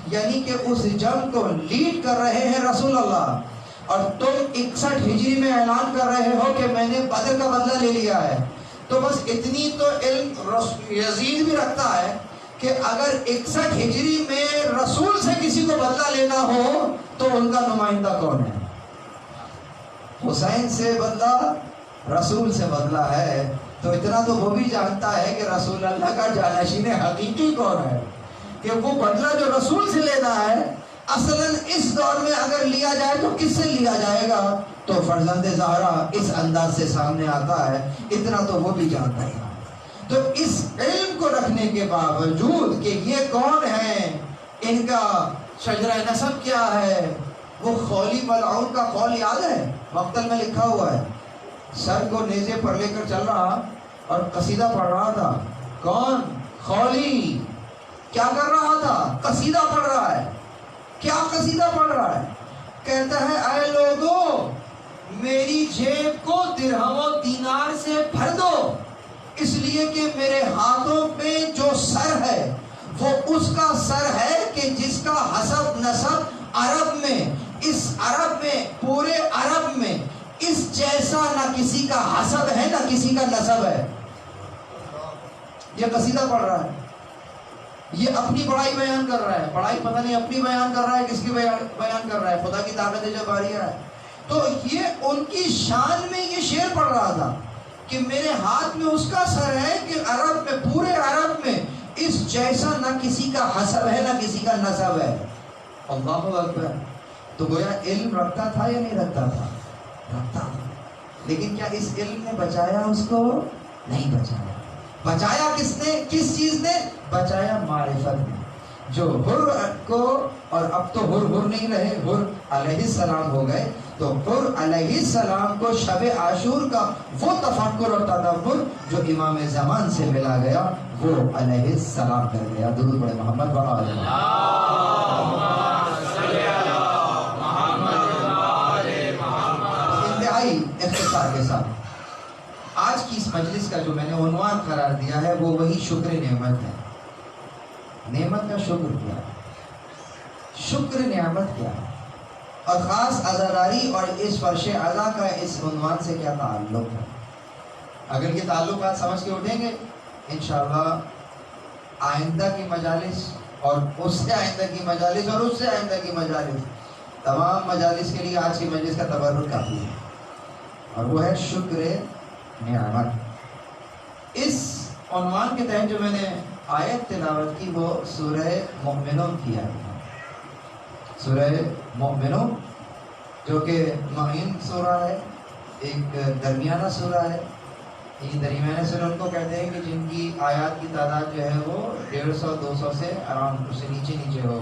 یعنی کہ اس جنگ کو لیڈ کر رہے ہیں رسول اللہ، اور تم 61 ہجری میں اعلان کر رہے ہو کہ میں نے بدر کا بدلہ لے لیا ہے، تو بس اتنی تو علم یزید بھی رکھتا ہے کہ اگر 61 ہجری میں رسول سے کسی کو بدلہ لینا ہو تو ان کا نمائندہ کون ہے؟ حسین سے بدلہ رسول سے بدلہ ہے. تو اتنا تو وہ بھی جانتا ہے کہ رسول اللہ کا جانشین حقیقی کون ہے، کہ وہ بدلہ جو رسول سے لینا ہے اصلاً اس دور میں اگر لیا جائے تو کس سے لیا جائے گا؟ تو فرزند زہرا اس انداز سے سامنے آتا ہے. اتنا تو وہ بھی جانتا ہے. تو اس علم کو رکھنے کے باوجود کہ یہ کون ہے، ان کا شجرہ نسب کیا ہے، وہ خولی ملعون کا قول یاد ہے؟ مقتل میں لکھا ہوا ہے، سر کو نیزے پر لے کر چل رہا اور قصیدہ پڑھ رہا تھا. کون؟ خولی. کیا کر رہا تھا؟ قصیدہ پڑھ رہا ہے. کیا قصیدہ پڑھ رہا ہے؟ کہتا ہے اے لوگو میری جیب کو درہم و دینار سے بھر دو، اس لیے کہ میرے ہاتھوں پہ جو سر ہے وہ اس کا سر ہے کہ جس کا حسب نسب عرب میں، اس عرب میں، پورے عرب میں اس جیسا نہ کسی کا حسب ہے نہ کسی کا نسب ہے. یہ قصیدہ پڑھ رہا ہے، یہ اپنی بڑائی بیان کر رہا ہے. بڑائی پتہ نہیں اپنی بیان کر رہا ہے کس کی بیان کر رہا ہے، خدا کی طاقت ہے جب آ ہے. تو یہ ان کی شان میں یہ شعر پڑھ رہا تھا کہ میرے ہاتھ میں اس کا سر ہے کہ عرب میں، پورے عرب میں اس جیسا نہ کسی کا حسب ہے نہ کسی کا نسب ہے. اللہ اکبر. تو گویا علم رکھتا تھا یا نہیں رکھتا تھا؟ رکھتا تھا. لیکن کیا اس علم نے بچایا اس کو؟ نہیں بچایا. بچایا کس نے؟ کس چیز نے بچایا؟ معرفت نے. جو حر کو، اور اب تو حر نہیں رہے، حر علیہ السلام ہو گئے، تو حر علیہ السلام کو شب عاشور کا وہ تفکر اور تدبر جو امام زمان سے ملا گیا وہ علیہ السلام کر گیا. درود پڑھے محمد و آل محمد. انتہائی اختصار کے ساتھ آج کی اس مجلس کا جو میں نے عنوان قرار دیا ہے وہ وہی شکر نعمت ہے. نعمت کا شکر کیا، شکر نعمت کیا، اور خاص عزاداری اور اس فرش عزا کا اس عنوان سے کیا تعلق ہے. اگر یہ تعلقات سمجھ کے اٹھیں گے انشاءاللہ آئندہ کی مجالس اور اس سے آئندہ کی مجالس اور اس سے آئندہ کی مجالس تمام مجالس کے لیے آج کی مجلس کا تبرک کافی ہے، اور وہ ہے شکر نعمت۔ اس عنوان کے تحت جو میں نے آیت تلاوت کی وہ سورہ مؤمنون کی آیت ہے، سورہ مؤمنون جو کہ معین سورہ ہے، ایک درمیانہ سورہ ہے۔ یہ درمیانے سورہ ان کو کہتے ہیں کہ جن کی آیات کی تعداد جو ہے وہ 150-200 سے آرام اس سے نیچے ہو،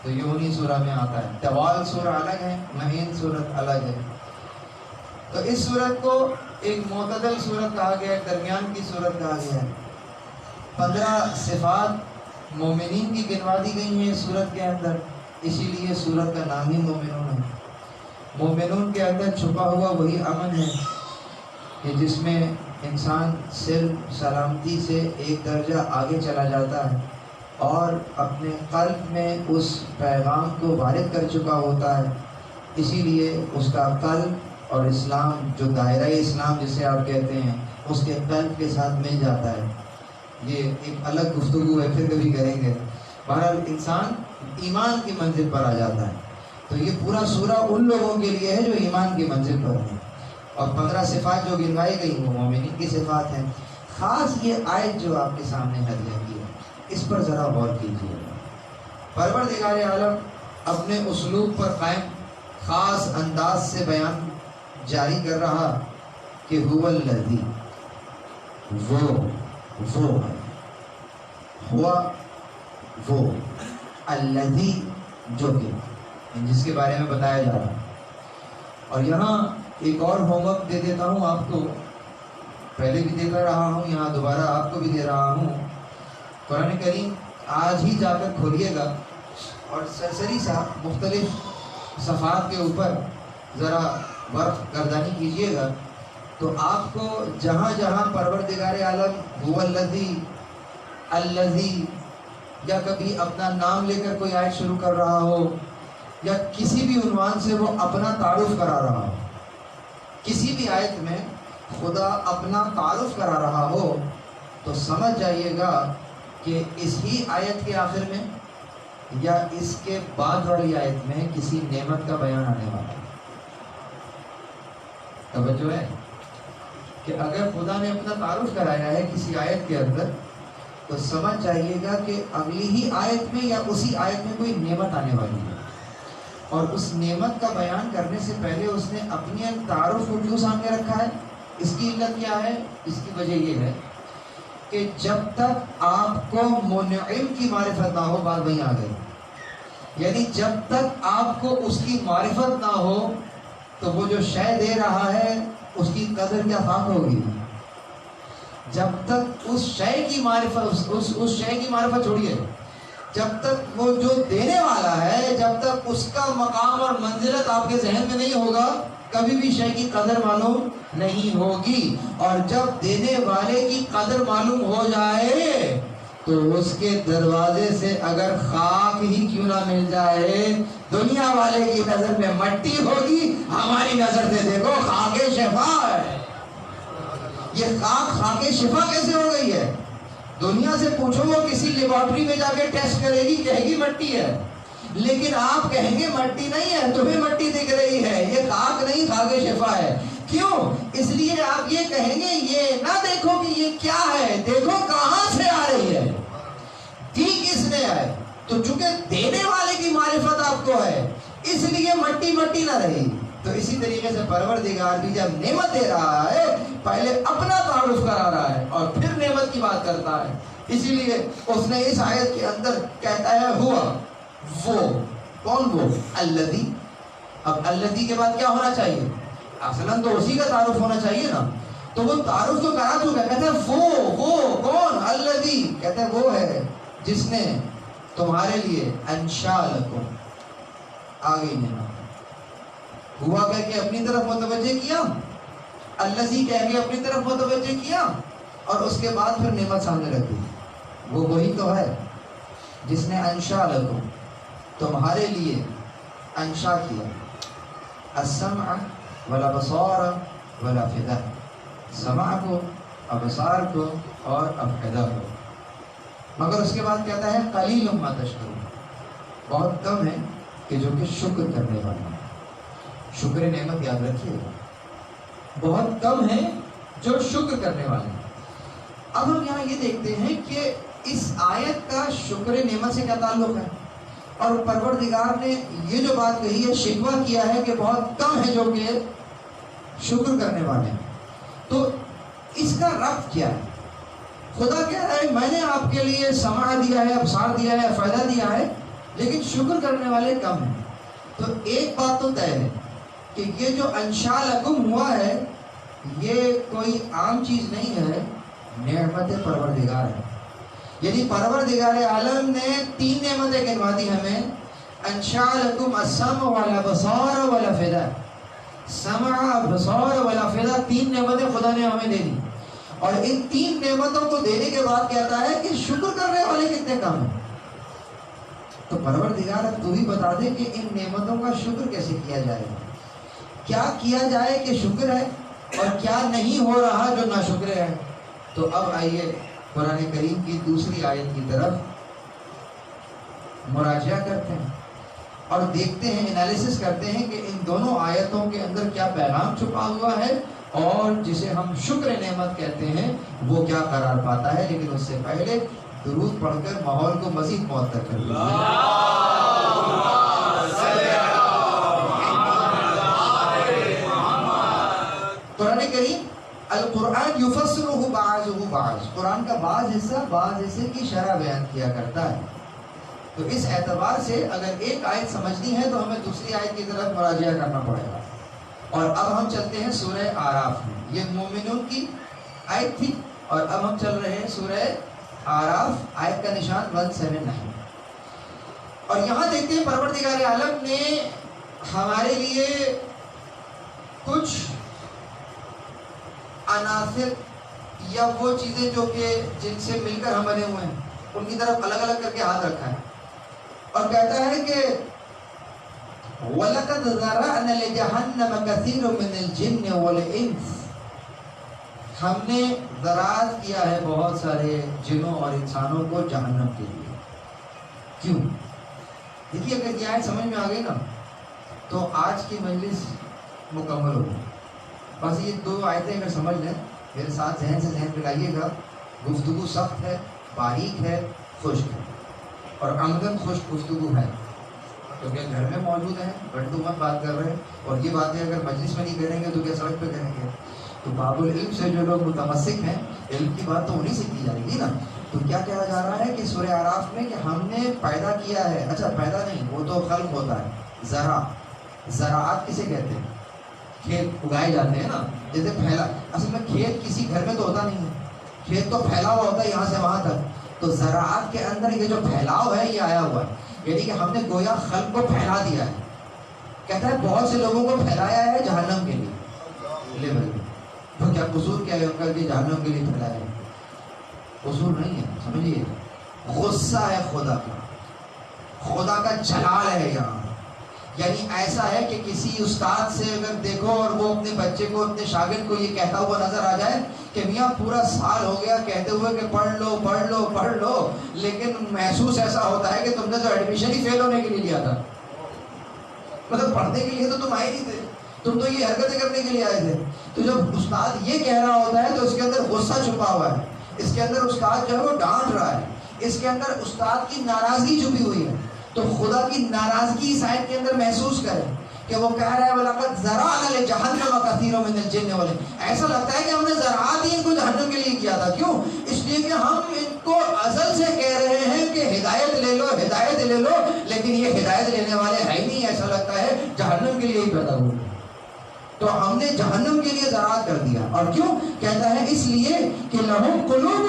تو یہ انہی سورہ میں آتا ہے۔ طوال سورہ الگ ہے، معین سورت الگ ہے۔ تو اس سورت کو ایک معتدل سورت کہا گیا ہے، درمیان کی سورت کہا گیا ہے۔ 15 صفات مومنین کی گنوا دی گئی ہیں اس سورت کے اندر، اسی لیے سورت کا نام ہی مومنون ہے۔ مومنون کے اندر چھپا ہوا وہی امن ہے کہ جس میں انسان صرف سلامتی سے ایک درجہ آگے چلا جاتا ہے اور اپنے قلب میں اس پیغام کو وارد کر چکا ہوتا ہے، اسی لیے اس کا قلب اور اسلام، جو دائرہ اسلام جسے آپ کہتے ہیں، اس کے قلب کے ساتھ مل جاتا ہے۔ یہ ایک الگ گفتگو ہے، پھر کبھی کریں گے۔ بہرحال انسان ایمان کی منزل پر آ جاتا ہے، تو یہ پورا سورہ ان لوگوں کے لیے ہے جو ایمان کی منزل پر ہیں، اور 15 صفات جو گنوائی گئی وہ مومنین کی صفات ہیں۔ خاص یہ آیت جو آپ کے سامنے حدیث کی ہے، اس پر ذرا غور کیجیے۔ پروردگار عالم اپنے اسلوب پر قائم خاص انداز سے بیان جاری کر رہا کہ هو الذی، وہ ہے، ہوا وہ، الذی جو کہ، جس کے بارے میں بتایا جا رہا ہے۔ اور یہاں ایک اور ہوم ورک دے دیتا ہوں آپ کو، پہلے بھی دیتا رہا ہوں، یہاں دوبارہ آپ کو بھی دے رہا ہوں۔ قرآن کریم آج ہی جا کر کھولیے گا اور سرسری سا مختلف صفحات کے اوپر ذرا ورق گردانی کیجیے گا، تو آپ کو جہاں جہاں پروردگار عالم هو الذی یا کبھی اپنا نام لے کر کوئی آیت شروع کر رہا ہو، یا کسی بھی عنوان سے وہ اپنا تعارف کرا رہا ہو، کسی بھی آیت میں خدا اپنا تعارف کرا رہا ہو، تو سمجھ جائیے گا کہ اس ہی آیت کے آخر میں یا اس کے بعد والی آیت میں کسی نعمت کا بیان آنے والا ہے۔ توجہ ہے کہ اگر خدا نے اپنا تعارف کرایا ہے کسی آیت کے اندر، تو سمجھ جائیے گا کہ اگلی ہی آیت میں یا اسی آیت میں کوئی نعمت آنے والی ہے، اور اس نعمت کا بیان کرنے سے پہلے اس نے اپنی تعارف کو کیوں سامنے رکھا ہے؟ اس کی علت کیا ہے؟ اس کی وجہ یہ ہے کہ جب تک آپ کو منعم کی معرفت نہ ہو، بات وہیں آ گئی، یعنی جب تک آپ کو اس کی معرفت نہ ہو تو وہ جو شے دے رہا ہے اس کی قدر کیا خاک ہوگی۔ جب تک اس شے کی معرفت، اس شے کی معرفت چھوڑیے، جب تک وہ جو دینے والا ہے، جب تک اس کا مقام اور منزلت آپ کے ذہن میں نہیں ہوگا، کبھی بھی شے کی قدر معلوم نہیں ہوگی۔ اور جب دینے والے کی قدر معلوم ہو جائے تو اس کے دروازے سے اگر خاک ہی کیوں نہ مل جائے، دنیا والے کی نظر میں مٹی ہوگی، ہماری نظر سے دیکھو خاک شفا ہے۔ یہ خاک شفا کیسے ہو گئی ہے؟ دنیا سے پوچھو، وہ کسی لیبارٹری میں جا کے ٹیسٹ کرے گی، کہے گی مٹی ہے، لیکن آپ کہیں گے مٹی نہیں ہے، تمہیں مٹی دکھ رہی ہے، یہ خاک نہیں، خاک شفا ہے۔ کیوں؟ اس لیے آپ یہ کہیں گے، یہ نہ دیکھو کہ یہ کیا ہے، دیکھو کہاں سے آ رہی ہے، دی کس نے ہے۔ تو چونکہ دینے والے کی معرفت آپ کو ہے، اس لیے مٹی مٹی نہ رہی۔ تو اسی طریقے سے پروردگار بھی جب نعمت دے رہا ہے، پہلے اپنا تعارف کرا رہا ہے اور پھر نعمت کی بات کرتا ہے۔ اسی لیے اس نے اس آیت کے اندر کہتا ہے ہوا وہ، کون وہ؟ الذی۔ اب الذی کے بعد کیا ہونا چاہیے؟ اصلاً تو اسی کا تعارف ہونا چاہیے نا، تو وہ تعارف تو کرا چکا، کہتا ہے وہ کون؟ الذی، کہتا ہے وہ ہے جس نے تمہارے لیے انشاء لکم، آگے نہیں ہوا کہہ کے اپنی طرف متوجہ کیا، الذی کہہ کے اپنی طرف متوجہ کیا، اور اس کے بعد پھر نعمت سامنے رکھ دی۔ وہ وہی تو ہے جس نے انشاء لکم، تمہارے لیے انشاء کیا، السمع والابصار والافئدہ، سمع کو، ابصار کو اور افئدہ کو۔ مگر اس کے بعد کہتا ہے قلیل ما تشکرون، بہت کم ہے کہ جو کہ شکر کرنے والا ہے. شکر نعمت یاد رکھیے بہت کم ہے جو شکر کرنے والے ہیں. اب ہم یہاں یہ دیکھتے ہیں کہ اس آیت کا شکر نعمت سے کیا تعلق ہے، اور پروردگار نے یہ جو بات کہی ہے، شکوہ کیا ہے کہ بہت کم ہے جو کہ شکر کرنے والے ہیں. تو اس کا ربط کیا ہے؟ خدا کہہ رہا ہے میں نے آپ کے لیے سماع دیا ہے، ابصار دیا ہے، فائدہ دیا ہے، لیکن شکر کرنے والے کم ہیں. تو ایک بات تو طے ہے کہ یہ جو انشاء لکم ہوا ہے یہ کوئی عام چیز نہیں ہے، نعمت پروردگار ہے. یعنی پروردگار عالم نے 3 نعمتیں گنوا دی ہمیں. انشاء لکم السمع والابصار والافئدہ. سمع، بصار والافئدہ 3 نعمتیں خدا نے ہمیں دے دی، اور ان 3 نعمتوں کو دینے کے بعد کہتا ہے کہ شکر کرنے والے کتنے کم ہیں. تو پروردگار اب تو ہی بتا دے کہ ان نعمتوں کا شکر کیسے کیا جائے گا، کیا کیا جائے کہ شکر ہے اور کیا نہیں ہو رہا جو ناشکر ہے. تو اب آئیے قرآن کریم کی دوسری آیت کی طرف مراجعہ کرتے ہیں اور دیکھتے ہیں، انالیسس کرتے ہیں کہ ان دونوں آیتوں کے اندر کیا پیغام چھپا ہوا ہے اور جسے ہم شکر نعمت کہتے ہیں وہ کیا قرار پاتا ہے. لیکن اس سے پہلے درود پڑھ کر ماحول کو مزید معطر کر دیجیے. قرآن کریم القرآن یفسرہ بعضہ بعض، قرآن کا بعض حصے کی شرح بیان کیا کرتا ہے. تو اس اعتبار سے اگر ایک آیت سمجھنی ہے تو ہمیں دوسری آیت کی طرف مراجعہ کرنا پڑے گا. اور اب ہم چلتے ہیں سورہ آراف میں. یہ مومنون کی آیت تھی اور اب ہم چل رہے ہیں سورہ آراف، آیت کا نشان 179. اور یہاں دیکھتے ہیں پروردگار عالم نے ہمارے لیے کچھ عناصر یا وہ چیزیں جو کہ جن سے مل کر ہم بنے ہوئے ہیں ان کی طرف الگ الگ کر کے ہاتھ رکھا ہے اور کہتا ہے کہ وَلَقَدْ ذَرَأْنَا لِجَهَنَّمَ كَثِيرٌ مِّنَ الْجِنِّ وَالْإِنسِ. ہم نے ذرات کیا ہے بہت سارے جنوں اور انسانوں کو جہنم کے لیے. کیوں؟ دیکھیے اگر یہ آیت سمجھ میں آ گئی نا تو آج کی مجلس مکمل ہوگی. بس یہ 2 آیتیں اگر سمجھ لیں، میرے ساتھ ذہن سے ذہن ملائیے گا. گفتگو سخت ہے، باریک ہے، خشک ہے، اور عمدن خشک گفتگو ہے کیونکہ گھر میں موجود ہیں، گھنٹوں میں بات کر رہے ہیں، اور یہ باتیں اگر مجلس میں نہیں کریں گے تو کیا سڑک پہ کریں گے؟ تو باب العلم سے جو لوگ متمسک ہیں، علم کی بات تو انہیں سے کی جائے گی نا. تو کیا کہا جا رہا ہے کہ سورہ آراف میں کہ ہم نے پیدا کیا ہے. اچھا پیدا نہیں، وہ تو خلق ہوتا ہے. زراعت کسے کہتے ہیں؟ کھیت اگائے جاتے ہیں نا. جیسے پھیلا، اصل میں کھیت کسی گھر میں تو ہوتا نہیں ہے، کھیت تو پھیلا ہوا ہوتا ہے یہاں سے وہاں تک. تو زراعت کے اندر یہ جو پھیلاؤ ہے یہ آیا ہوا ہے، یعنی کہ ہم نے گویا خلق کو پھیلا دیا ہے. کہتا ہے بہت سے لوگوں کو پھیلایا ہے جہنم کے لیے. لے بھائی تو کیا قصور کیا ہے ان کا کہ جہنم کے لیے پھیلایا ہے؟ قصور نہیں ہے، سمجھیے. غصہ ہے خدا کا، خدا کا جلال ہے یہاں. یعنی ایسا ہے کہ کسی استاد سے اگر دیکھو اور وہ اپنے بچے کو، اپنے شاگرد کو یہ کہتا ہوا نظر آ جائے کہ میاں پورا سال ہو گیا کہتے ہوئے کہ پڑھ لو پڑھ لو پڑھ لو، لیکن محسوس ایسا ہوتا ہے کہ تم نے تو ایڈمیشن ہی فیل ہونے کے لیے لیا تھا. مطلب پڑھنے کے لیے تو تم آئے نہیں تھے، تم تو یہ حرکتیں کرنے کے لیے آئے تھے. تو جب استاد یہ کہہ رہا ہوتا ہے تو اس کے اندر غصہ چھپا ہوا ہے، اس کے اندر استاد جو ہے وہ ڈانٹ رہا ہے، اس کے اندر استاد کی ناراضگی چھپی ہوئی ہے. تو خدا کی ناراضگی اس آیت کے اندر محسوس کرے کہ وہ کہہ رہا ہے وَلَقَدْ ذَرَأْنَا لِجَهَنَّمَ كَثِيرٌ مِّنَ الْجِنِّ وَالْإِنسِ. ایسا لگتا ہے کہ ہم نے زراعت ہی ان کو جہنم کے لیے کیا تھا. کیوں؟ اس لیے کہ ہم ان کو ازل سے کہہ رہے ہیں کہ ہدایت لے لو ہدایت لے لو، لیکن یہ ہدایت لینے والے ہے ہی نہیں. ایسا لگتا ہے جہنم کے لیے ہی پیدا ہوئے. تو ہم نے جہنم کے لیے زراعت کر دیا. اور کیوں کہتا ہے؟ اس لیے کہ لَهُمْ قُلُوبٌ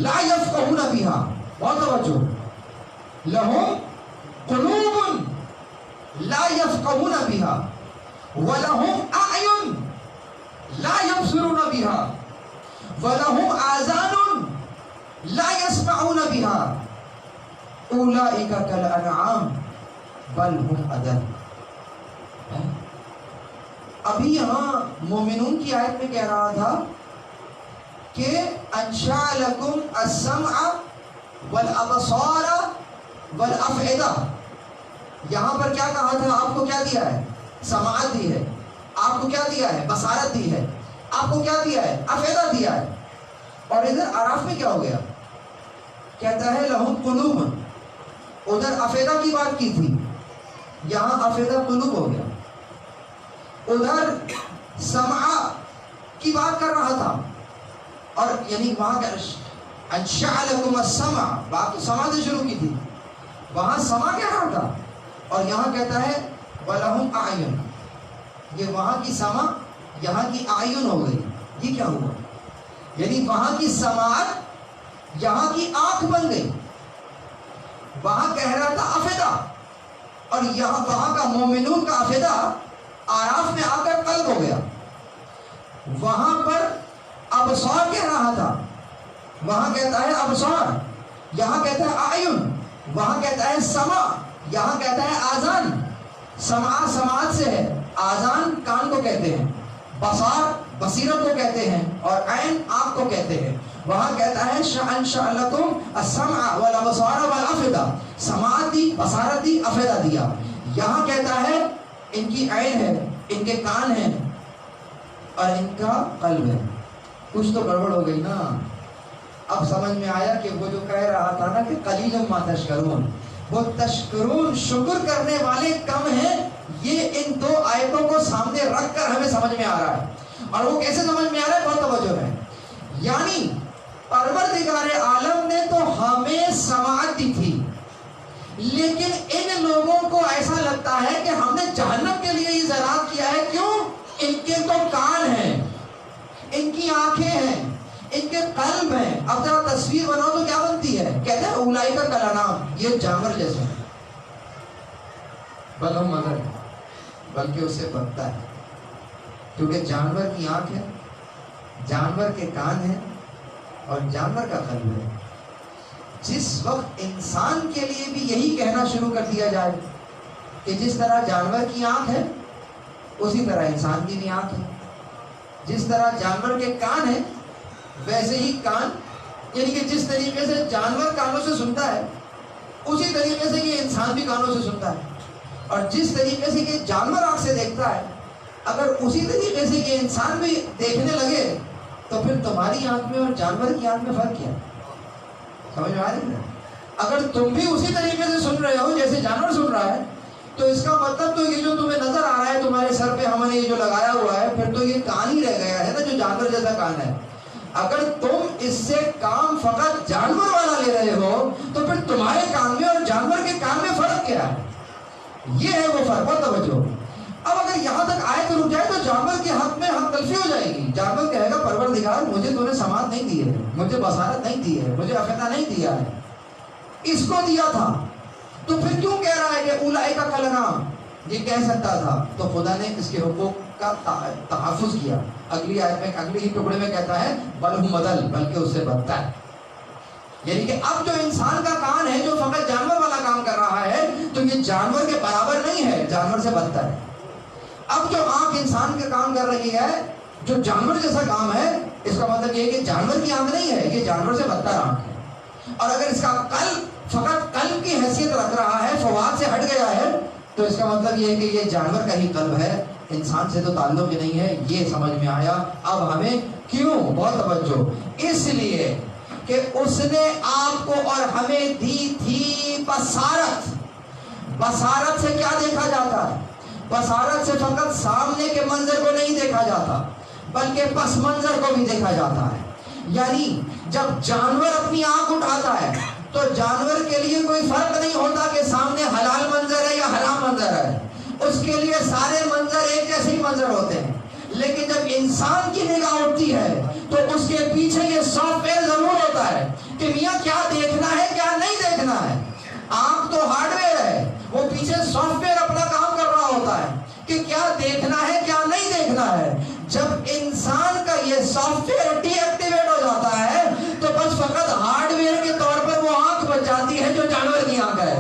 لَا يَفْقَهُونَ بِهَا. بہت توجہ، لَهُمْ قُلُوبٌ لَا يَفْقَهُونَ بِهَا وَلَهُمْ أَعْيُنٌ لَا يَبْصِرُونَ بِهَا وَلَهُمْ آذَانٌ لَا يَسْمَعُونَ بِهَا أُولَئِكَ كَالْأَنْعَامِ بَلْ هُمْ أَضَلُّ. ابھی یہاں مومنون کی آیت میں کہہ رہا تھا کہ انشاء لکم السمع والابصار والافئدہ. یہاں پر کیا کہا تھا؟ آپ کو کیا دیا ہے؟ سماعت دی ہے. آپ کو کیا دیا ہے؟ بصارت دی ہے. آپ کو کیا دیا ہے؟ افیدہ دیا ہے. اور ادھر اعراف میں کیا ہو گیا؟ کہتا ہے لہم قلوب. ادھر افیدہ کی بات کی تھی، یہاں افیدہ قلوب ہو گیا. ادھر سمع کی بات کر رہا تھا، اور یعنی وہاں انشأ لکم السمع، بات تو سمع سے شروع کی تھی، وہاں سمع کہہ رہا تھا، اور یہاں کہتا ہے وَلَهُمْ أَعْيُنٌ. یہ وہاں کی سمع یہاں کی اعین ہو گئی. یہ کیا ہوا؟ یعنی وہاں کی سماعت یہاں کی آنکھ بن گئی. وہاں کہہ رہا تھا افیدہ، اور یہاں وہاں کا مومنون کا افیدہ اعراف میں آ کر قلب ہو گیا. وہاں پر ابصار کہہ رہا تھا، وہاں کہتا ہے ابصار، یہاں کہتا ہے اعین، وہاں کہتا ہے سمع، یہاں کہتا ہے آذان. سمع سماعت سے ہے، آذان کان کو کہتے ہیں، بصار بصیرت کو کہتے ہیں، اور عین آنکھ کو کہتے ہیں. وہاں کہتا ہے انشأ لکم السمع والابصار والافئدہ، سماعت دی، بصارت دی، افئدہ دیا. یہاں کہتا ہے ان کی عین ہے، ان کے کان ہیں، اور ان کا قلب ہے. کچھ تو گڑبڑ ہو گئی نا. اب سمجھ میں آیا کہ وہ جو کہہ رہا تھا نا کہ قلیل ما تشکرون، وہ تشکرون شکر کرنے والے کم ہیں. یہ ان دو آیتوں کو سامنے رکھ کر ہمیں سمجھ میں آ رہا ہے. اور وہ کیسے سمجھ میں آ رہا ہے؟ بہت توجہ ہے. یعنی پروردگار عالم نے تو ہمیں سماعت دی تھی، لیکن ان لوگوں کو ایسا لگتا ہے کہ ہم نے جہنم کے لیے یہ زراعت کیا ہے. کیوں؟ ان کے تو کان ہیں، ان کی آنکھیں ہیں، ان کے قلب ہیں. اب ذرا تصویر بناؤ تو کیا بنتی ہے؟ کہتے ہیں اولئک کالانعام، یہ جانور جیسے ہیں. بل ہم مگر بلکہ اس سے بدتر ہے، کیونکہ جانور کی آنکھ ہے، جانور کے کان ہیں، اور جانور کا قلب ہے. جس وقت انسان کے لیے بھی یہی کہنا شروع کر دیا جائے کہ جس طرح جانور کی آنکھ ہے اسی طرح انسان کی بھی آنکھ ہے، جس طرح جانور کے کان ہیں ویسے ہی کان، یعنی کہ جس طریقے سے جانور کانوں سے سنتا ہے اسی طریقے سے یہ انسان بھی کانوں سے سنتا ہے. اور جس طریقے سے یہ جانور آنکھ سے دیکھتا ہے، اگر اسی طریقے سے یہ انسان بھی دیکھنے لگے تو پھر تمہاری آنکھ میں اور جانور کی آنکھ میں فرق کیا؟ سمجھ میں آ رہی ہے؟ اگر تم بھی اسی طریقے سے سن رہے ہو جیسے جانور سن رہا ہے، تو اس کا مطلب تو یہ جو تمہیں نظر آ رہا ہے تمہارے سر پہ ہم نے یہ جو لگایا ہوا ہے، پھر تو یہ کان ہی رہ گیا ہے نا جو جانور جیسا کان ہے. اگر تم اس سے کام فقط جانور والا لے رہے ہو تو پھر تمہارے کان میں اور جانور کے کان میں فرق کیا ہے؟ یہ ہے وہ فرق. اور توجہ، اب اگر یہاں تک آیت رک جائے تو جانور کے حق میں حق تلفی ہو جائے گی. جانور کہے گا پروردگار مجھے تو نے سماعت نہیں دی ہے، مجھے بصارت نہیں دی ہے، مجھے افئدہ نہیں دیا ہے، اس کو دیا تھا، تو پھر کیوں کہہ رہا ہے کہ اولئک کالانعام؟ یہ کہہ سکتا تھا. تو خدا نے اس کے حقوق کا تحفظ کیا. اگلی آیت میں اگلی ہی ٹکڑے میں کہتا ہے بل ہم بدل، بلکہ اس سے بدتر ہے. یعنی کہ اب جو انسان کا کان ہے جو فقط جانور والا کام کر رہا ہے تو یہ جانور کے برابر نہیں ہے، جانور سے بدتر ہے. اب جو آنکھ انسان کے کام کر رہی ہے جو جانور جیسا کام ہے، اس کا مطلب یہ ہے کہ جانور کی آنکھ نہیں ہے، یہ جانور سے بدتر آنکھ ہے. اور اگر اس کا قلب فقط قلب کی حیثیت رکھ رہا ہے، فواد سے ہٹ گیا ہے، تو اس کا مطلب یہ ہے کہ یہ جانور کا ہی قلب ہے، انسان سے تو تعلق ہی نہیں ہے. یہ سمجھ میں آیا. اب ہمیں کیوں؟ بہت توجہ، اس لیے کہ اس نے آپ کو اور ہمیں دی تھی بصارت. بصارت سے کیا دیکھا جاتا ہے؟ بصارت سے فقط سامنے کے منظر کو نہیں دیکھا جاتا بلکہ پس منظر کو بھی دیکھا جاتا ہے. یعنی جب جانور اپنی آنکھ اٹھاتا ہے تو جانور کے لیے کوئی فرق نہیں ہوتا کہ سامنے حلال منظر ہے یا حرام منظر ہے، اس کے لیے سارے منظر ایک جیسے ہی منظر ہوتے ہیں. لیکن جب انسان کی نگاہ اٹھتی ہے تو اس کے پیچھے یہ سافٹ ویئر ضرور ہوتا ہے کہ میاں کیا دیکھنا ہے کیا نہیں دیکھنا ہے. آنکھ تو ہارڈ ویئر ہے، وہ پیچھے سافٹ ویئر اپنا کام کر رہا ہوتا ہے کہ کیا دیکھنا ہے کیا نہیں دیکھنا ہے. جب انسان کا یہ سافٹ ویئر ڈی ایکٹیویٹ ہو جاتا ہے تو بس فقط ہارڈ ویئر کے طور پر وہ آنکھ بچ جاتی ہے جو جانور کی آنکھ ہے.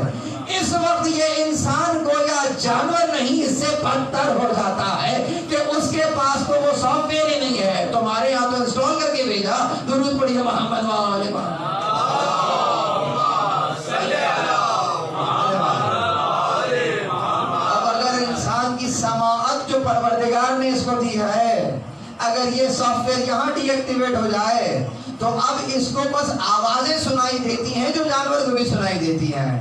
اس وقت یہ انسان گویا جانور نہیں، اس سے بدتر ہو جاتا ہے کہ اس کے پاس تو وہ سافٹ ویئر ہی نہیں ہے. تمہارے یہاں تو انسٹال کر کے بھیجا. درود پڑھیے محمد وآلہ محمد. سافٹ ویئر یہاں ڈی ایکٹیویٹ ہو جائے تو اب اس کو بس آوازیں سنائی دیتی ہیں جو جانور کو بھی سنائی دیتی ہیں،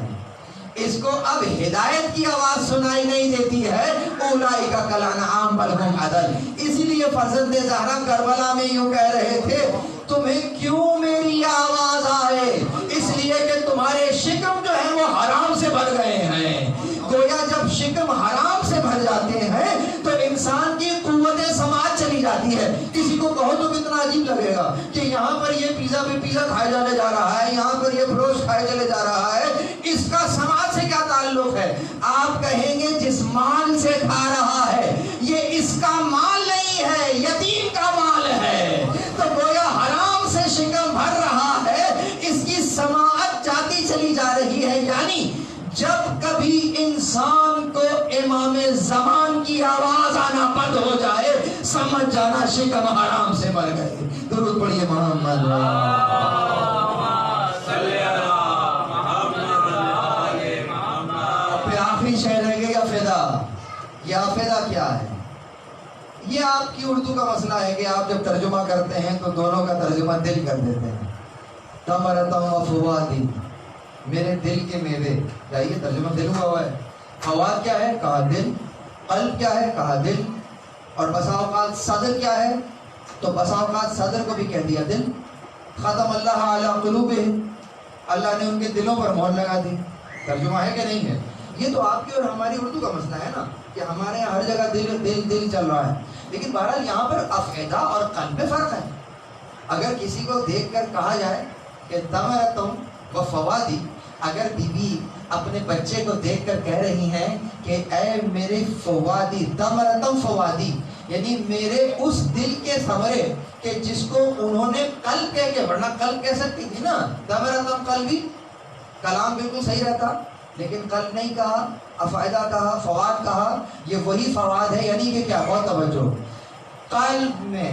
اس کو اب ہدایت کی آواز سنائی نہیں دیتی ہے، اولئک کالانعام بل ھم اضل۔ اسی لیے فرزند زہرا کربلا میں یوں کہہ رہے تھے تمہیں کیوں میری آواز آئے، اس لیے کہ تمہارے شکم جو ہے وہ حرام سے بھر گئے ہیں۔ گویا جب شکم حرام سے بھر جاتے ہیں تو انسان کی قوت سماعت چلی جاتی ہے۔ کسی کو کہو تو کتنا عجیب لگے گا کہ یہاں پر یہ پیزا پہ پیزا کھائے جانے جا رہا ہے، یہاں پر یہ فروش کھائے چلے جا رہا ہے، اس کا سماعت سے کیا تعلق ہے؟ آپ کہیں گے جس مال سے کھا رہا ہے یہ اس کا مال نہیں ہے، یتیم کا مال ہے۔ تو گویا حرام سے شکم بھر رہا ہے، اس کی سماعت جاتی چلی جا رہی ہے۔ یعنی جب کبھی انسان کو امام زمان کی آواز آنا بند ہو جائے سمجھ جانا شکم حرام سے بھر گئے۔ درود پڑھیے محمد۔ آخری شعر رہ گیا فدا۔ یہ آفیدہ کیا ہے؟ یہ آپ کی اردو کا مسئلہ ہے کہ آپ جب ترجمہ کرتے ہیں تو دونوں کا ترجمہ دل کر دیتے ہیں۔ تمرتم و فوادی، میرے دل کے میوے، جائیے ترجمہ دل ہوا ہے۔ فواد کیا ہے؟ کہا دل۔ قلب کیا ہے؟ کہا دل۔ اور بسا اوقات صدر کیا ہے؟ تو بسا اوقات صدر کو بھی کہہ دیا دل۔ ختم اللہ علی قلوبہم، اللہ نے ان کے دلوں پر مہر لگا دی۔ ترجمہ ہے کہ نہیں ہے؟ یہ تو آپ کی اور ہماری اردو کا مسئلہ ہے نا کہ ہمارے یہاں ہر جگہ دل دل دل چل رہا ہے، لیکن بہرحال یہاں پر افعدہ اور قلب میں فرق ہے۔ اگر کسی کو دیکھ کر کہا جائے کہ تمرتم و فوادی، اگر بیوی اپنے بچے کو دیکھ کر کہہ رہی ہیں کہ اے میرے فوادی، تمرتم فوادی، یعنی میرے اس دل کے ثمرے کہ جس کو انہوں نے قلب کہہ کے، ورنہ قلب کہہ سکتی تھی نا، تمرتم قلبی، کلام بالکل صحیح رہتا، لیکن قلب نہیں کہا، افعدہ کہا، فواد کہا۔ یہ وہی فواد ہے، یعنی کہ کیا؟ بہت توجہ، قلب میں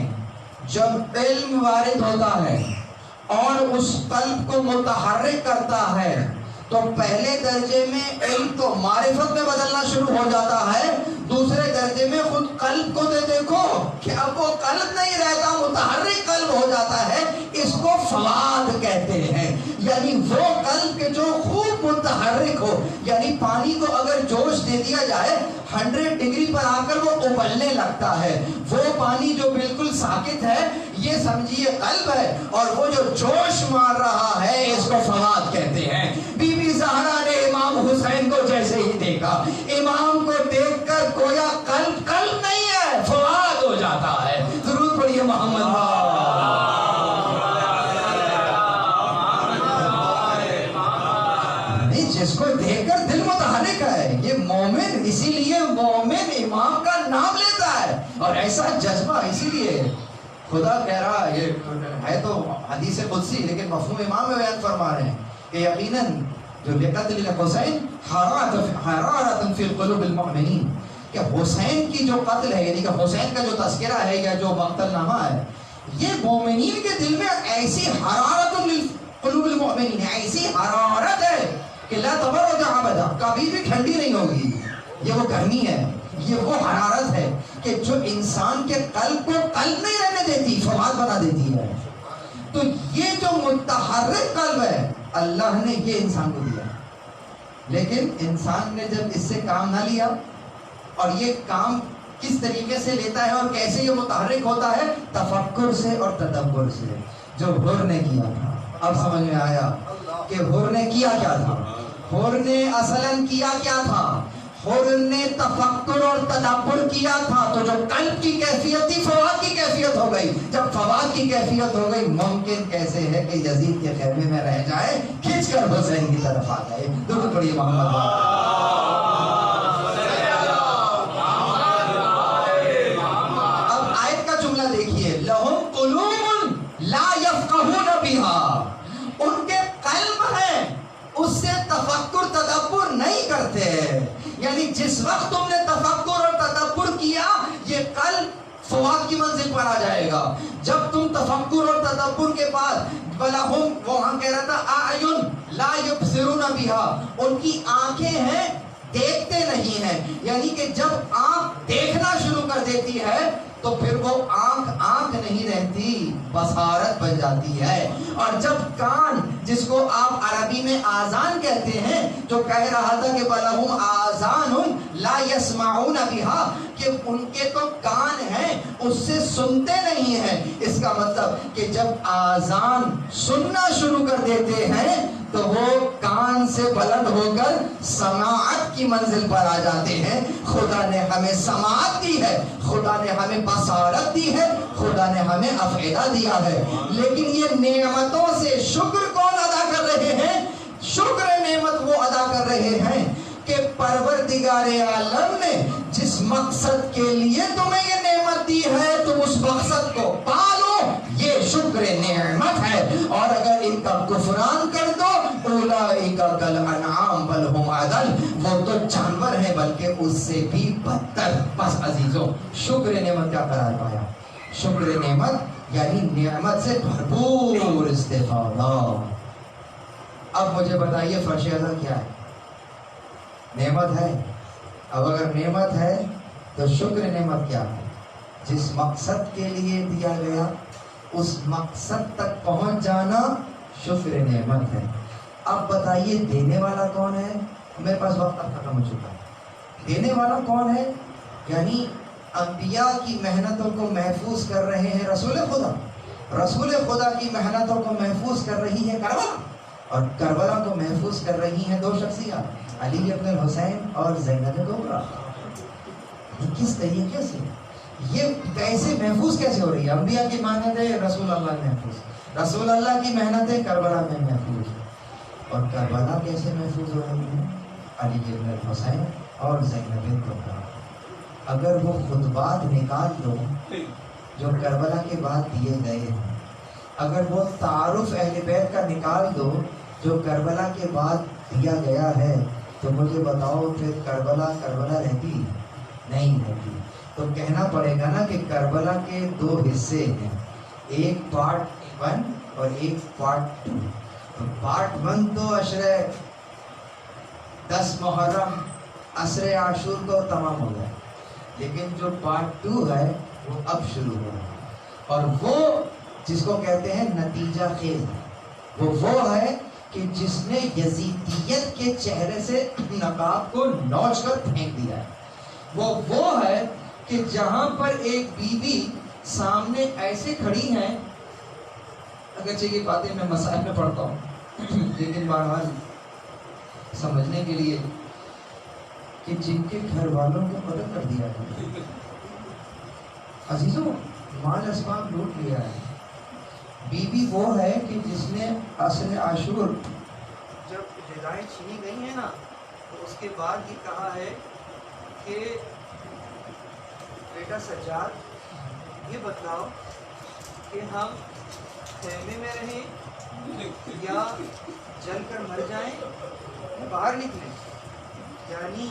جب علم وارد ہوتا ہے اور اس قلب کو متحرک کرتا ہے تو پہلے درجے میں علم تو معرفت میں بدلنا شروع ہو جاتا ہے، دوسرے درجے میں خود قلب کو دے دیکھو کہ اب وہ قلب نہیں رہتا، متحرک قلب ہو جاتا ہے، اس کو فواد کہتے ہیں۔ یعنی وہ قلب کے جو خوب متحرک ہو، یعنی پانی کو اگر جوش دے دیا جائے 100 ڈگری پر آ کر وہ ابلنے لگتا ہے، وہ پانی جو بالکل ساکت ہے یہ سمجھیے قلب ہے، اور وہ جو جوش مار رہا ہے اس کو فواد کہتے ہیں۔ بی بی زہرا نے امام حسین کو جیسے ہی دیکھا، امام کو دیکھ کر گویا قلب قلب نہیں ہے، فواد ہو جاتا ہے۔ درود پڑھیے محمد۔ جس کو دیکھ کر دل متحرک ہے، یہ مومن، اسی لیے مومن امام کا نام لیتا ہے، اور ایسا جذبہ، اسی لیے خدا کہہ رہا، یہ ہے تو حدیث قدسی لیکن مفہوم امام میں بیان فرما رہے ہیں کہ یقیناً جو لقتل الحسین حرارۃ فی قلوب المؤمنین، کہ حسین کی جو قتل ہے، یعنی کہ حسین کا جو تذکرہ ہے یا جو مقتل نامہ ہے، یہ مومنین کے دل میں ایسی حرارت قلوب المؤمنین، ایسی حرارت ہے کہ لا تبرد ابدا، کبھی بھی ٹھنڈی نہیں ہوگی۔ یہ وہ گرمی ہے، یہ وہ حرارت ہے کہ جو انسان کے قلب کو قلب نہیں رہنے دیتی، فواد بنا دیتی ہے۔ تو یہ جو متحرک قلب ہے اللہ نے یہ انسان کو دیا، لیکن انسان نے جب اس سے کام نہ لیا، اور یہ کام کس طریقے سے لیتا ہے اور کیسے یہ متحرک ہوتا ہے؟ تفکر سے اور تدبر سے، جو حر نے کیا تھا۔ اب سمجھ میں آیا کہ حر نے کیا کیا تھا؟ حر نے اصلاً کیا کیا تھا؟ حر نے تفکر اور تدبر کیا تھا، تو جو قلب کی کیفیت تھی فواد کی کیفیت ہو گئی۔ جب فواد کی کیفیت ہو گئی، ممکن کیسے ہے کہ یزید کے خیمے میں رہ جائے، کھینچ کر حسین کی طرف آ جائے۔ درود پڑھیے محمد۔ اب آیت کا جملہ دیکھیے، لہم قلوب لا یفقہون بہا، ان کے قلب ہیں اس سے تفکر تدبر نہیں کرتے۔ یعنی جس وقت تم نے تفکر اور تدبر کیا، یہ قلب فواد کی منزل پر آ جائے گا۔ جب تم تفکر اور تدبر کے بعد بلہم، وہاں کہہ رہا تھا اعین لا یبصرون بہا، ان کی آنکھیں ہیں دیکھتے نہیں ہیں، یعنی کہ جب آنکھ دیکھنا شروع کر دیتی ہے تو پھر وہ آنکھ نہیں رہتی، بصارت بن جاتی ہے. اور جب کان، جس کو آپ عربی میں آذان کہتے ہیں، جو کہہ رہا تھا کہ بَلَهُمْ آذَانٌ لَا يَسْمَعُونَ بِهَا، کہ ان کے تو کان ہیں اس سے سنتے نہیں ہیں. اس کا مطلب کہ جب آذان سننا شروع کر دیتے ہیں تو وہ کان سے بلند ہو کر سماعت کی منزل پر آ جاتے ہیں. خدا نے ہمیں سماعت دی ہے، خدا نے ہمیں بصارت دی ہے، خدا نے ہمیں افعدہ دیا ہے. لیکن یہ نعمتوں سے شکر کون ادا کر رہے ہیں؟ شکر نعمت وہ ادا کر رہے ہیں کہ پروردگار عالم نے جس مقصد کے لیے تمہیں یہ نعمت دی ہے تم اس مقصد کو پالو، یہ شکر نعمت ہے. اور اگر ان کا کفران کر دو، اولئک کالانعام بل هم اضل، وہ تو جانور ہیں بلکہ اس سے بھی بدتر. بس عزیزوں، شکر نعمت کا قرار پایا. شکر نعمت یعنی نعمت سے بھرپور استفادہ. اب مجھے بتائیے فرش ازل کیا ہے؟ نعمت ہے. اب اگر نعمت ہے تو شکر نعمت کیا ہے؟ جس مقصد کے لیے دیا گیا اس مقصد تک پہنچ جانا شکر نعمت ہے. اب بتائیے دینے والا کون ہے؟ میرے پاس وقت اب ختم ہو چکا ہے. دینے والا کون ہے؟ یعنی انبیاء کی محنتوں کو محفوظ کر رہے ہیں رسول خدا. رسول خدا کی محنتوں کو محفوظ کر رہی ہے کربلا، اور کربلا کو محفوظ کر رہی ہیں دو شخصیات، علی ابن الحسین اور زینب کبریٰ. کس طریقے سے یہ کیسے محفوظ کیسے ہو رہی ہے؟ انبیاء کی محنتیں رسول اللہ محفوظ، رسول اللہ کی محنتیں کربلا میں محفوظ. اور کربلا کیسے محفوظ ہو رہی ہے؟ علی ابن الحسین اور زینب کبریٰ. اگر وہ خطبات نکال دو جو کربلا کے بعد دیے گئے ہیں، اگر وہ تعارف اہل بیت کا نکال دو جو کربلا کے بعد دیا گیا ہے، تو مجھے بتاؤ پھر کربلا رہتی نہیں رہتی. تو کہنا پڑے گا نا کہ کربلا کے دو حصے ہیں، ایک پارٹ 1 اور ایک پارٹ 2. تو پارٹ 1 تو عشرے 10 محرم عصر عاشور کو تمام ہو گیا، لیکن جو پارٹ 2 ہے وہ اب شروع ہو رہا ہے. اور وہ جس کو کہتے ہیں نتیجہ خیز، وہ ہے کہ جس نے یزیدیت کے چہرے سے نقاب کو نوچ کر پھینک دیا ہے. وہ ہے کہ جہاں پر ایک بیوی سامنے ایسے کھڑی ہیں، اگرچہ یہ باتیں میں مسائل میں پڑھتا ہوں لیکن بہرحال سمجھنے کے لیے کہ جن کے گھر والوں کو قتل کر دیا ہے، عزیزوں مال اسباب لوٹ لیا ہے. بیوی وہ ہے کہ جس نے عصر عاشور جب غذائیں چھینی گئی ہیں نا، تو اس کے بعد یہ کہا ہے کہ بیٹا سجاد یہ بتلاؤ کہ ہم خیمے میں رہیں یا جل کر مر جائیں یا باہر نکلیں. یعنی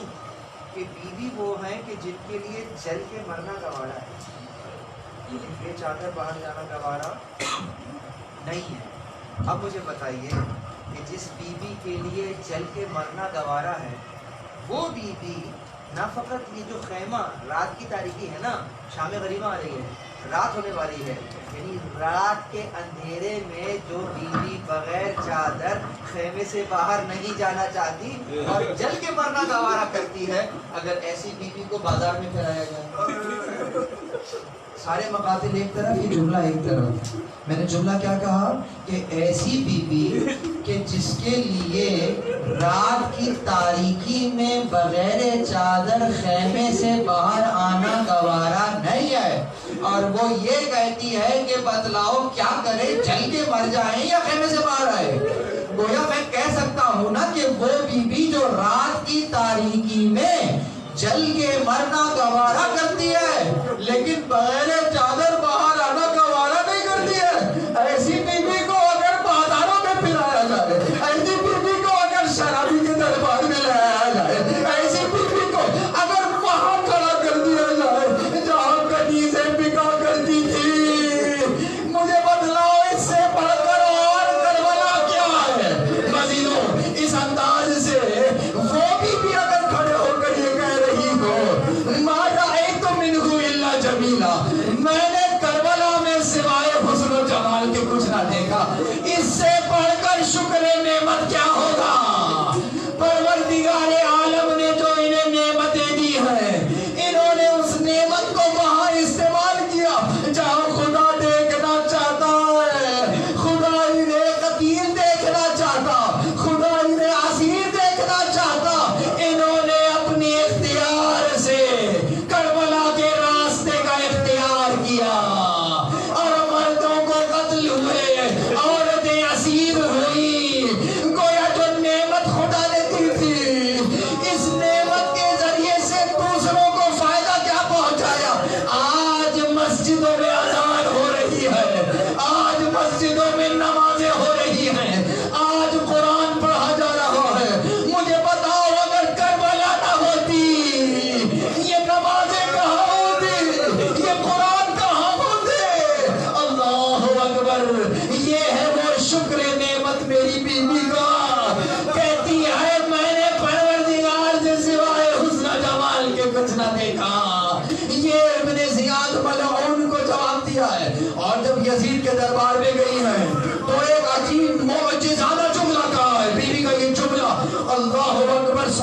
کہ بیوی وہ ہیں کہ جن کے لیے جل کے مرنا گوارا ہے، یہ چادر باہر جانا گوارا نہیں ہے. اب مجھے بتائیے کہ جس بیوی کے لیے جل کے مرنا گوارا ہے، وہ بیوی نہ فقط یہ جو خیمہ رات کی تاریکی ہے نا، شام غریبہ آ رہی ہے، رات ہونے والی ہے، یعنی رات کے اندھیرے میں جو بیوی بغیر چادر خیمے سے باہر نہیں جانا چاہتی اور جل کے مرنا گوارا کرتی ہے، اگر ایسی بیوی کو بازار میں پھیلایا جائے، سارے مقاتل ایک طرف، یہ جملہ ایک طرف. میں نے جملہ کیا کہا کہ ایسی بیوی کہ جس کے لیے رات کی تاریکی میں بغیر چادر خیمے سے باہر آنا گوارا نہیں ہے، اور وہ یہ کہتی ہے کہ بتلاؤ کیا کرے، جل کے مر جائیں یا خیمے سے باہر آئے. گویا میں کہہ سکتا ہوں نا کہ وہ بیوی جو رات کی تاریکی میں جل کے مرنا گوارا کرتی ہے لیکن بغیر چادر باہر آنا گوارا نہیں کرتی ہے، ایسی بیوی کو اگر بازاروں میں پھرایا جائے، ایسی بیوی کو اگر شرابی کے دربار میں لایا جائے، ایسی بیوی کو اگر وہاں کھڑا کر دیا جائے جہاں کنیزیں بکا کرتی تھی، مجھے بتلاؤ اس سے بڑھ کر اور کربلا کیا ہے؟ مزیدوں اس انداز سے وہ بھی اگر کھڑے ہو کر یہ کہہ رہی ہو ما رأیت منہ الا جمیلا،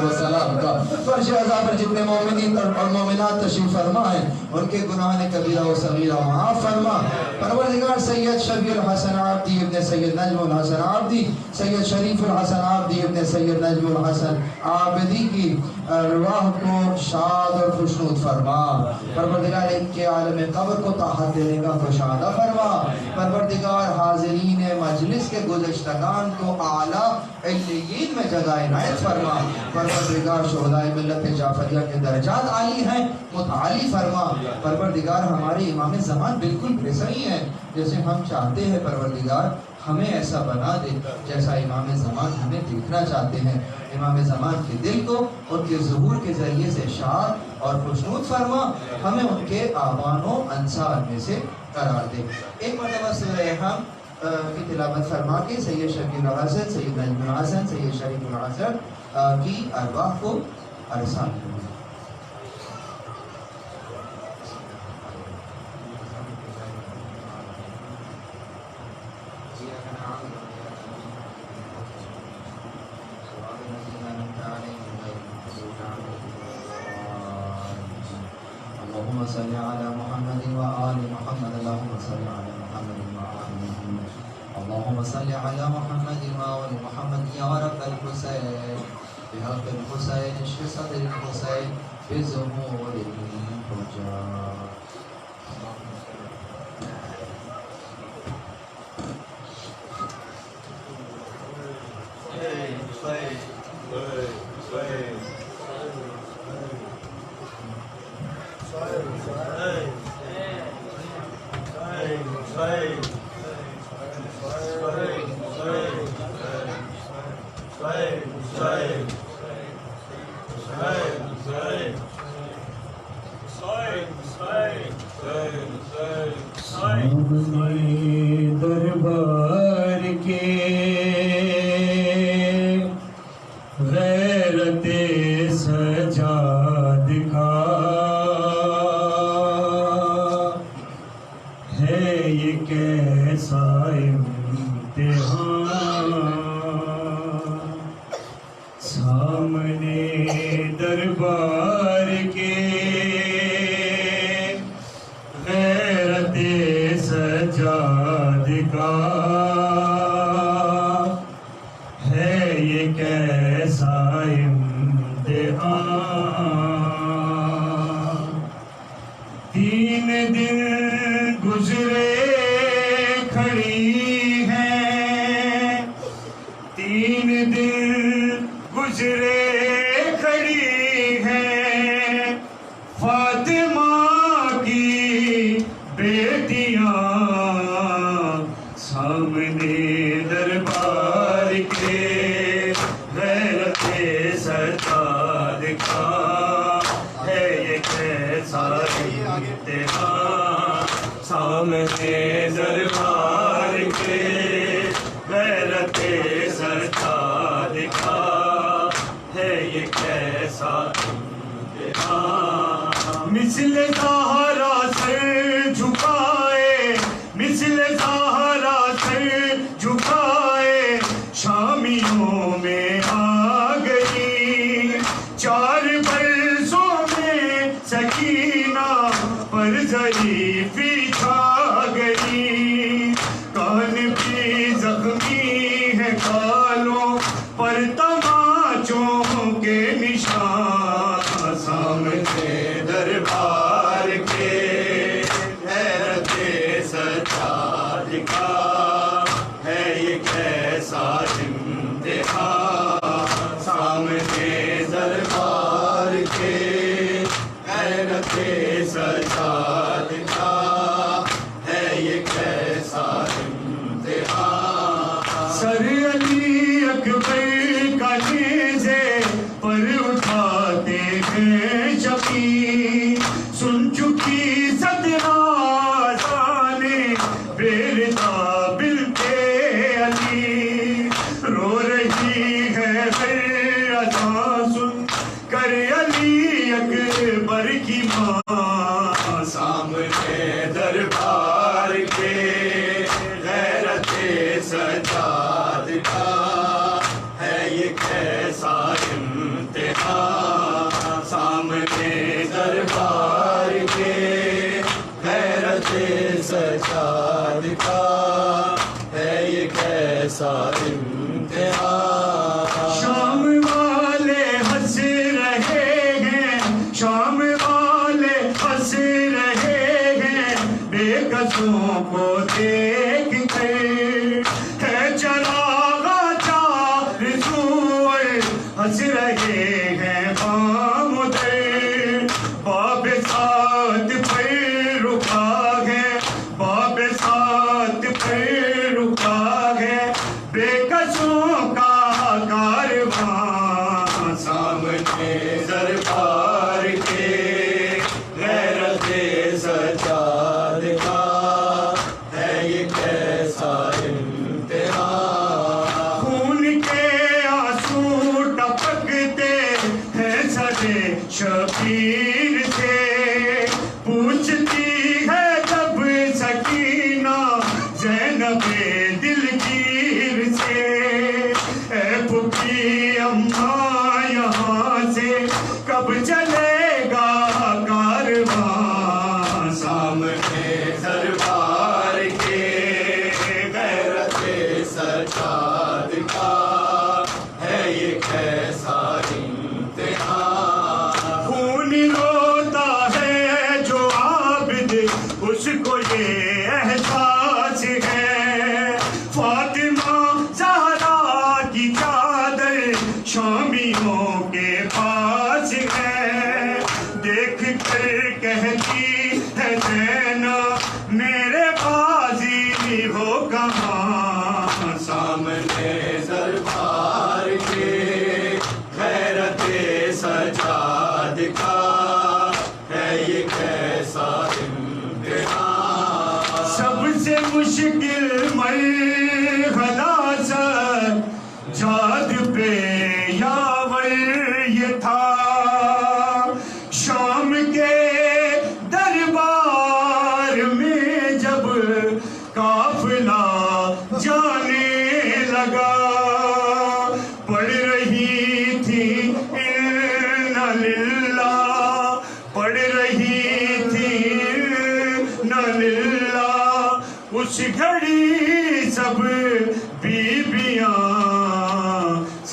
السلام کا فرش عذاب پر جتنے مومنین اور مومنات تشریف فرما ہیں ان کے گناہ کبیرہ و صغیرہ معاف فرما. پروردگار سید شفیع الحسن عابدی ابن سید نجم الحسن عابدی، سید شریف الحسن عابدی ابن سید نجم الحسن عابدی کی ارواح کو شاد اور خوشنود فرما. پروردگار ان کے عالم قبر کو طاقت دینے کا خوشادہ فرما. پروردگار حاضرین مجلس کے گزشتگان کو اعلیٰ علیین میں جگہ عنایت فرما. پروردگار شہدائے ملت جعفریہ کے درجات عالی ہیں متعالی فرما. پروردگار ہمارے امام زمان بالکل ویسا ہی ہے جیسے ہم چاہتے ہیں. پروردگار ہمیں ایسا بنا دے جیسا امام زمان ہمیں دیکھنا چاہتے ہیں. امام زمان کے دل کو ان کے ظہور کے ذریعے سے شاد اور خوشنود فرما. ہمیں ان کے آبان و انصار میں سے قرار دے. ایک مرتبہ سورہ ہم کی تلاوت فرما کے سید شفیع الحسن، سید نجم الحسن، سید شریف الحسن کی ارواح کو ارسال کریں. اللهم صل على محمد وآل محمد. اللهم صل على محمد وآل محمد. اللهم صل على محمد وآل محمد. يا رب الحسين بحق الحسين اشف صدر الحسين بظهور الحجاب. دربار کے غیرت سجاد کا ہے یہ کیسا امتحان. سامنے دربار کے غیرت سجاد کا ہے یہ کیسا امتحان. 3 دن گزرے کھڑی ہیں، 3 دن گزرے کھڑی ہیں فاطمہ کی بیٹیاں. سامنے دربار کے غیرت سجاد کا ہے یہ کیسا امتحان. سامنے دربار کے غیرت سجاد کا ہے یہ کیسا امتحان. مثل زہرا سر جھکائے، مثل زہرا سر جھکائے شامیوں میں آ گئی. 4 برسوں میں سکینہ پر ظریفی چھا گئی. کان بھی زخمی ہے کالوں پر تماچوں کے نشان. سامنے دربار کے غیرت سجاد کا ہے یہ کیسا امتحان. سامنے دربار کے غیرت سجاد کا ہے یہ کیسا امتحان. سر علی اکبر کا نیزے پر اٹھاتے ہیں شفیع. سن چکی صدرانے بیرتا بلتے علی. رو رہی ہے ہر اذاں سن کر علی اکبر کی ماں. سامنے دربار کے غیرت سجاد کا ہے یہ کیسا امتحان. شام والے ہنس رہے ہیں، شام والے ہنس رہے ہیں، بے قصوں کو دیکھ کر. ہے چراغ چار سور ہنس رہے ہیں بام در. باب سات پر رکا ہے، باب سات پر رکا ہے، بے قصوں کا کارواں. سامنے دربار کے غیرت سجاد کا ہے یہ کیسا امتحان. خون کے آنسو ٹپکتے ہیں سدے شبیر سے. پوچھتی ہے جب سکینہ زینب دلگیر سے، اے پھوپھی اماں یہاں سے کب چلے گا کارواں. سامنے دربار کے غیرت سجاد کا ہے یہ کیسا امتحان. خون روتا ہے جو عابد اس کو یہ احساس ہے. فاطمہ زہرا کی چادر شامیوں کے پاس ہے. دیکھ کر کہتی ہے زینب میرے غازی ہو کہاں. سامنے دربار کے غیرت سجاد کا ہے یہ کیسا امتحان. سب سے مشکل مرحلہ سجاد پہ یاور یہ تھا. شام کے دربار میں جب قافلہ جانے لگا، پڑھ رہی تھی اِنَّ لِلَّهِ، پڑھ رہی تھی اِنَّ لِلَّهِ. اس گھڑی سب بیبیاں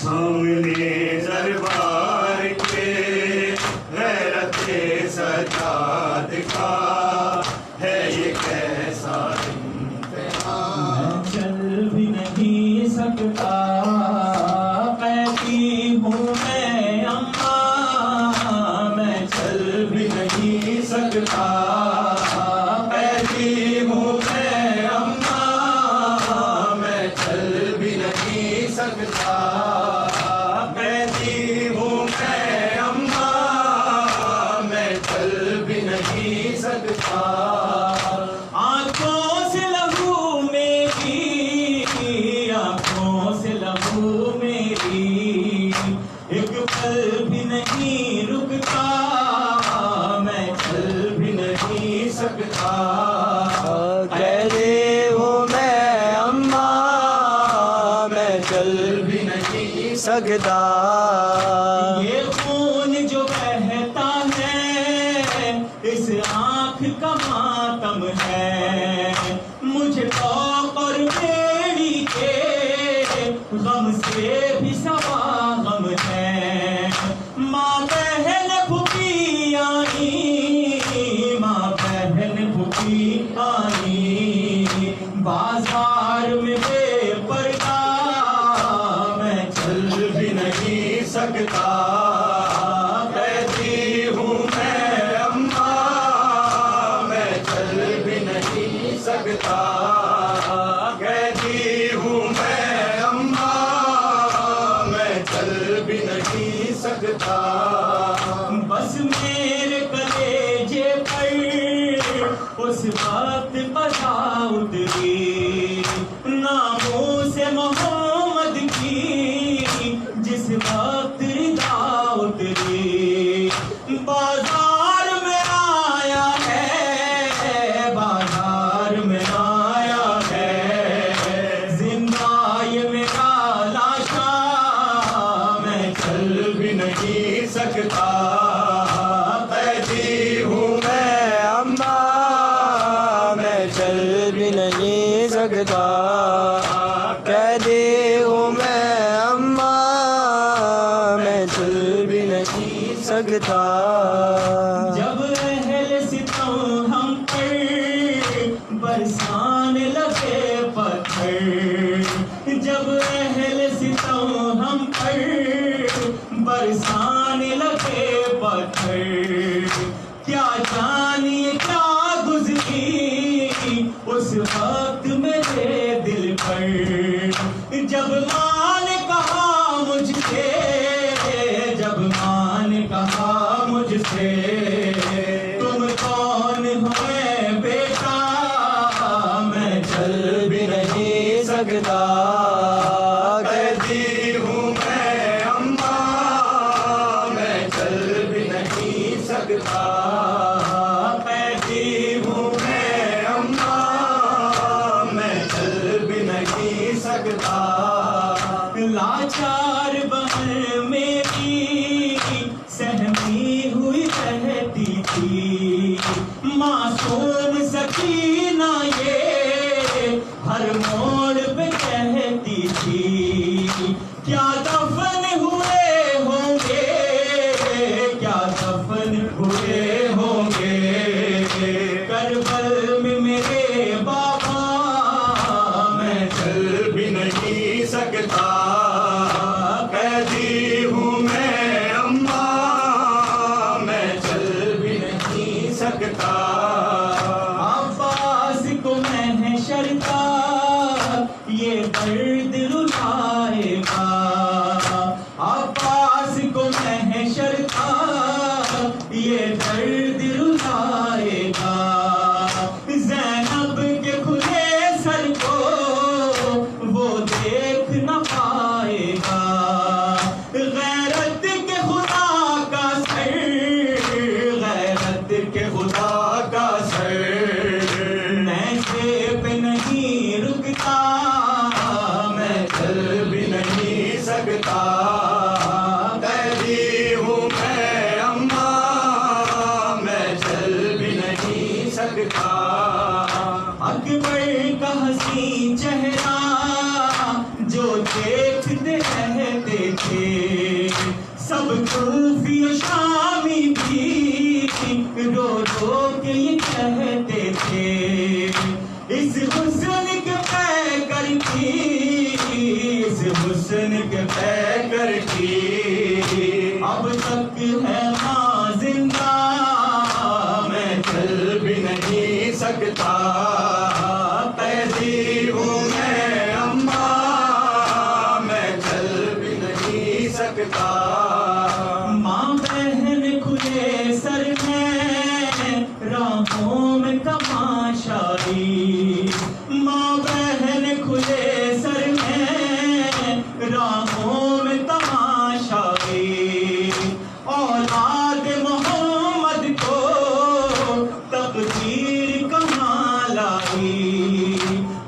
سامنے دربار کے غیرت سجاد کا ہے یہ کیسا امتحان. چل بھی نہیں سکتا قیدی ہوں میں اماں، میں چل بھی نہیں سکتا قیدی ہوں میں اماں، میں چل بھی نہیں سکتا. قیدی ہوں میں اماں، میں چل بھی نہیں سکتا. آنکھوں سے لہو میری، آنکھوں سے لہو میری، ایک پل بھی نہیں رکتا، میں چل بھی نہیں سکتا. قیدی ہوں میں اماں، میں چل بھی نہیں سکتا. یہ خون جو بہتا ہے اس آنکھ کا ماتم ہے. مجھے توق اور بیڑی کے غم سے بھی سوا غم ہے. ماں بہن پھوپھی آئی، ماں بہن پھوپھی آئی، بازار میں بے پردہ میں چل بھی نہیں سکتا. قیدی ہوں میں اماں، میں چل بھی نہیں سکتا. قیدی ہوں میں اماں، میں چل بھی نہیں سکتا. بس میرے کلیجے پر اس وقت قضا اتری، ناموس محمد کی جس وقت رضا اتری. بازار میں آیا ہے، بازار میں آیا ہے، زندہ یہ میرا لاشا، میں چل بھی نہیں سکتا. قیدی ہوں میں سکتا، قیدی ہوں میں اماں، میں چل بھی نہیں سکتا۔ جب اہل ستم ہم پر برسانے لگے پتھر، جب اہل ستم ہم پر برسانے لگے پتھر، کیا جانیے کیا گزری اس وقت میرے دل پر، جب ماں نے کہا مجھ سے، جب ماں نے کہا مجھ سے تم کون ہوئے بیٹا، میں چل بھی نہیں سکتا، قیدی ہوں میں اماں، میں چل بھی نہیں سکتا، قیدی ہوں میں اماں، میں چل بھی نہیں سکتا۔ لاچار بہن میری سہمی ہوئی رہتی تھی، معصوم سکینہ یہ ہر موڑ پہ کہتی تھی، کیا دفن ہوئے ہوں گے، کیا دفن ہوئے ہوں گے کربل میں میرے بابا، میں چل بھی نہیں سکتا، قیدی ہوں میں اماں، میں چل بھی نہیں سکتا۔ عباس کو محشر کا یہ درد رلائے گا، عباس کو محشر کا یہ درد رلائے گا، زینب کے کھلے سر کو وہ دیکھ نہ پائے گا، غیرت کے خدا کا سر، غیرت کے خدا کا سر نیزے پہ نہیں رکتا، میں چل بھی نہیں سکتا، قیدی ہوں میں اماں، میں چل بھی نہیں سکتا۔ اکبر کا حسین چہرہ جو دیکھتے رہتے تھے، سب کوفی و شامی بھی رو رو کے یہ کہتے تھے، اس حسن کے پیکر کی، اس حسن کے پیکر کی اب تک ہے ماں زندہ، میں چل بھی نہیں سکتا، قیدی ہوں میں اماں، میں چل بھی نہیں سکتا۔ ماں بہن کھلے سر میں راہوں میں تماشائی، ماں بہن کھلے سر میں راہوں میں تماشائی، اولاد محمد کو تقدیر کہاں لائی،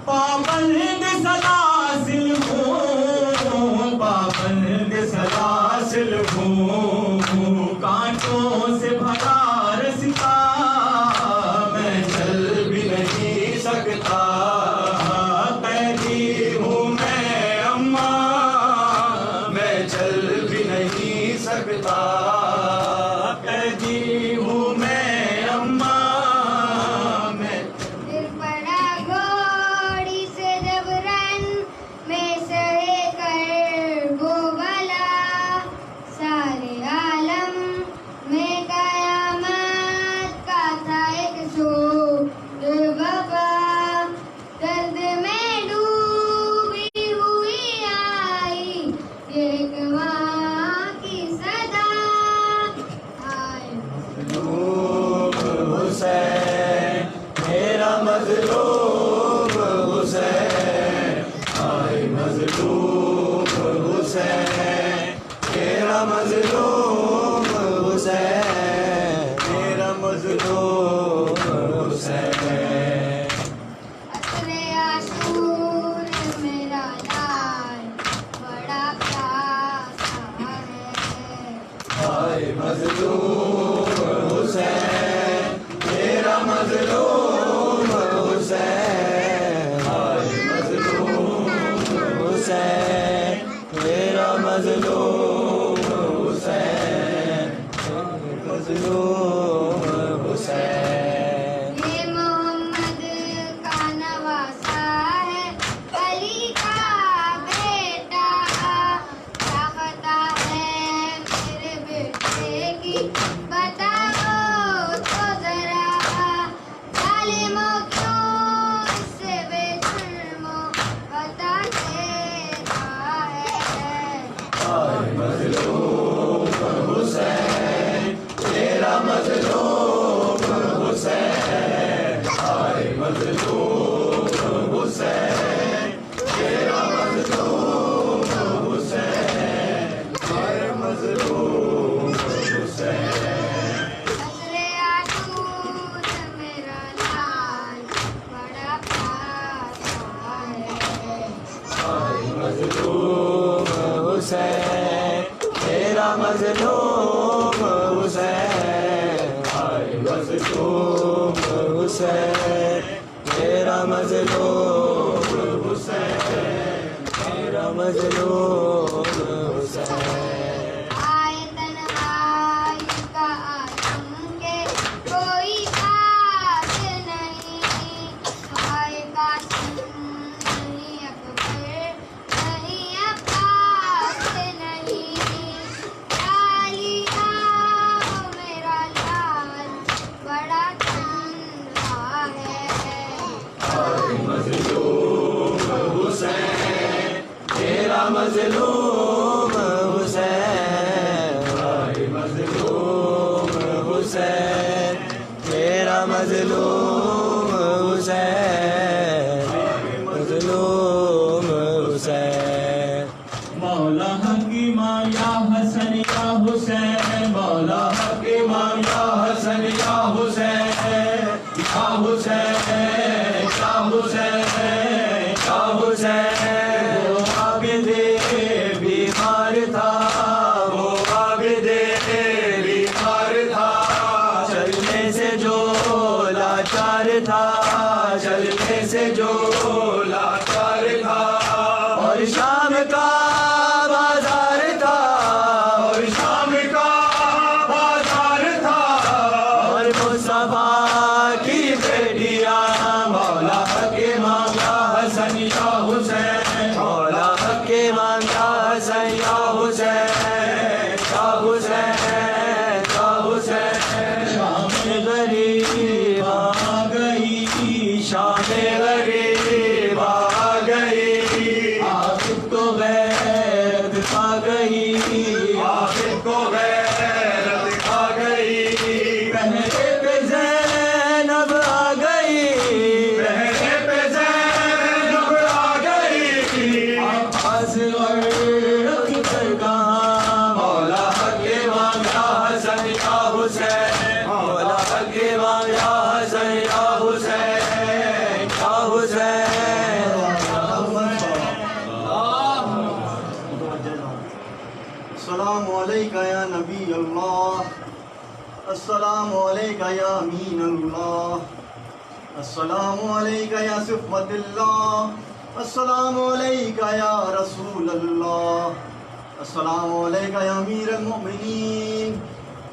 پابند سلاسل ہوں، پابند سلاسل ہوں، کانٹوں سے بھرا رستا، میں چل بھی نہیں سکتا، قیدی ہوں میں اماں، میں چل بھی نہیں سکتا، قیدی ہوں میں اماں، میں دل پڑا گھوڑی سے جب رن میں سہے کر وہ بلا، سارے عالم میں قیامت کا تھا ایک سوگ بابا، درد میں ڈوبی ہوئی آئی یہ ایک ماں کی صدا، آئے مظلوم حسین، میرا مظلوم حسین، آئے مظلوم حسین، میرا مظلوم حسین، میرا مظلوم حسین۔ عصر عاشور میرا لال بڑا پیاسا ہے، آئے مظلوم حسین، میرا مظلوم حسین، آئے حسین میرا مظلوم حسین میرا مظلوم حسین آئے تنہائی کا عالم کے کوئی ساتھ نہیں آئے قاسم نہیں اکبر نہیں عباس نہیں لالیہ میرا لال بڑا ٹھنڈا ہے مظلوم حسین میرا مظلوم حسین مظلوم حسین میرا مظلوم حسین مظلوم حسین مولا حکیماں یا حسن یا حسین مولا حکیماں یا حسن یا حسین یا حسین یا حسین یا حسین وہ عابد بیمار تھا وہ عابد بیمار تھا چلنے سے جو لاچار تھا چلنے سے جو لاچار تھا اور شام کا بازار تھا اور شام کا بازار تھا اور مصطفیٰ کی بیٹیاں مولا کے مانگا حسن یا حسین مولا کے مانگا حسن یا حسین یا حسین یا حسین شام غریب آ گئی شام غریب آ گئی عابد کو غیرت کھا گئی عابد کو غیرت کھا گئی پہلے پہ زینب آ گئی پہلے پہ زینب آ گئی عباس اور اختر کہاں مولا کے مانگا حسن یا حسین مولا کے مانگا حسن یا حسین یا حسین السلام علیکہ یا نبی اللہ السلام علیکہ یا امین اللہ السلام علیکہ یا صفوت اللہ السلام علیکہ یا رسول اللہ السلام علیکہ یا امیر المؤمنین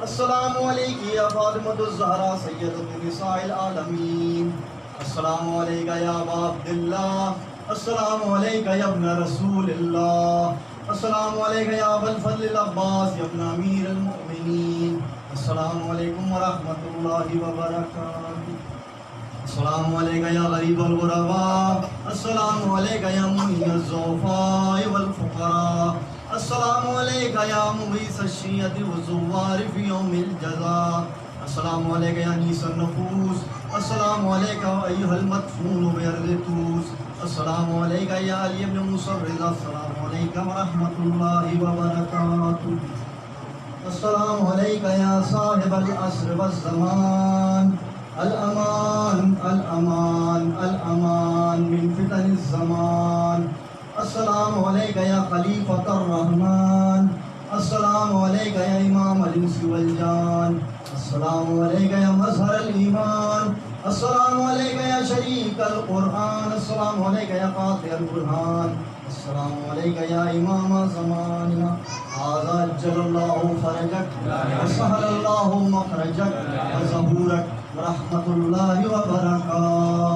السلام علیکہ یا فاطمۃ الزہرا سیدۃ نساء العالمین السلام علیکہ یا ابا عبداللہ السلام علیکہ یا ابن رسول اللہ السلام علیکہ یا ابا الفضل العباس یا ابن امیر المؤمنین السلام علیکم ورحمۃ اللہ وبرکاتہ السلام علیکہ یا غریب الغرباء السلام علیکہ یا معین الضعفاء والفقراء السلام علیکہ یا مغیث الشیعۃ والزوار فی یوم الجزاء السلام علیکہ یا انیس النفوس السلام علیکہ ایھا المدفون بارض طوس السلام علیکہ یا علی بن موسیٰ الرضا السلام علیکہ ورحمۃ اللہ وبرکاتہ السلام علیکہ یا صاحب العصر والزمان الامان الامان الامان من فتن الزمان السلام علیکہ یا خلیفۃ الرحمن السلام علیکہ یا امام الانس والجان السلام علیکہ یا مظہر الایمان السلام علیکہ یا شریک القرآن السلام علیکہ یا قاطع البرہان السلام علیکہ یا امام زماننا هذا عجل اللہ فرجک وسہل اللہ مخرجک وظہورک ورحمۃ اللہ وبرکاتہ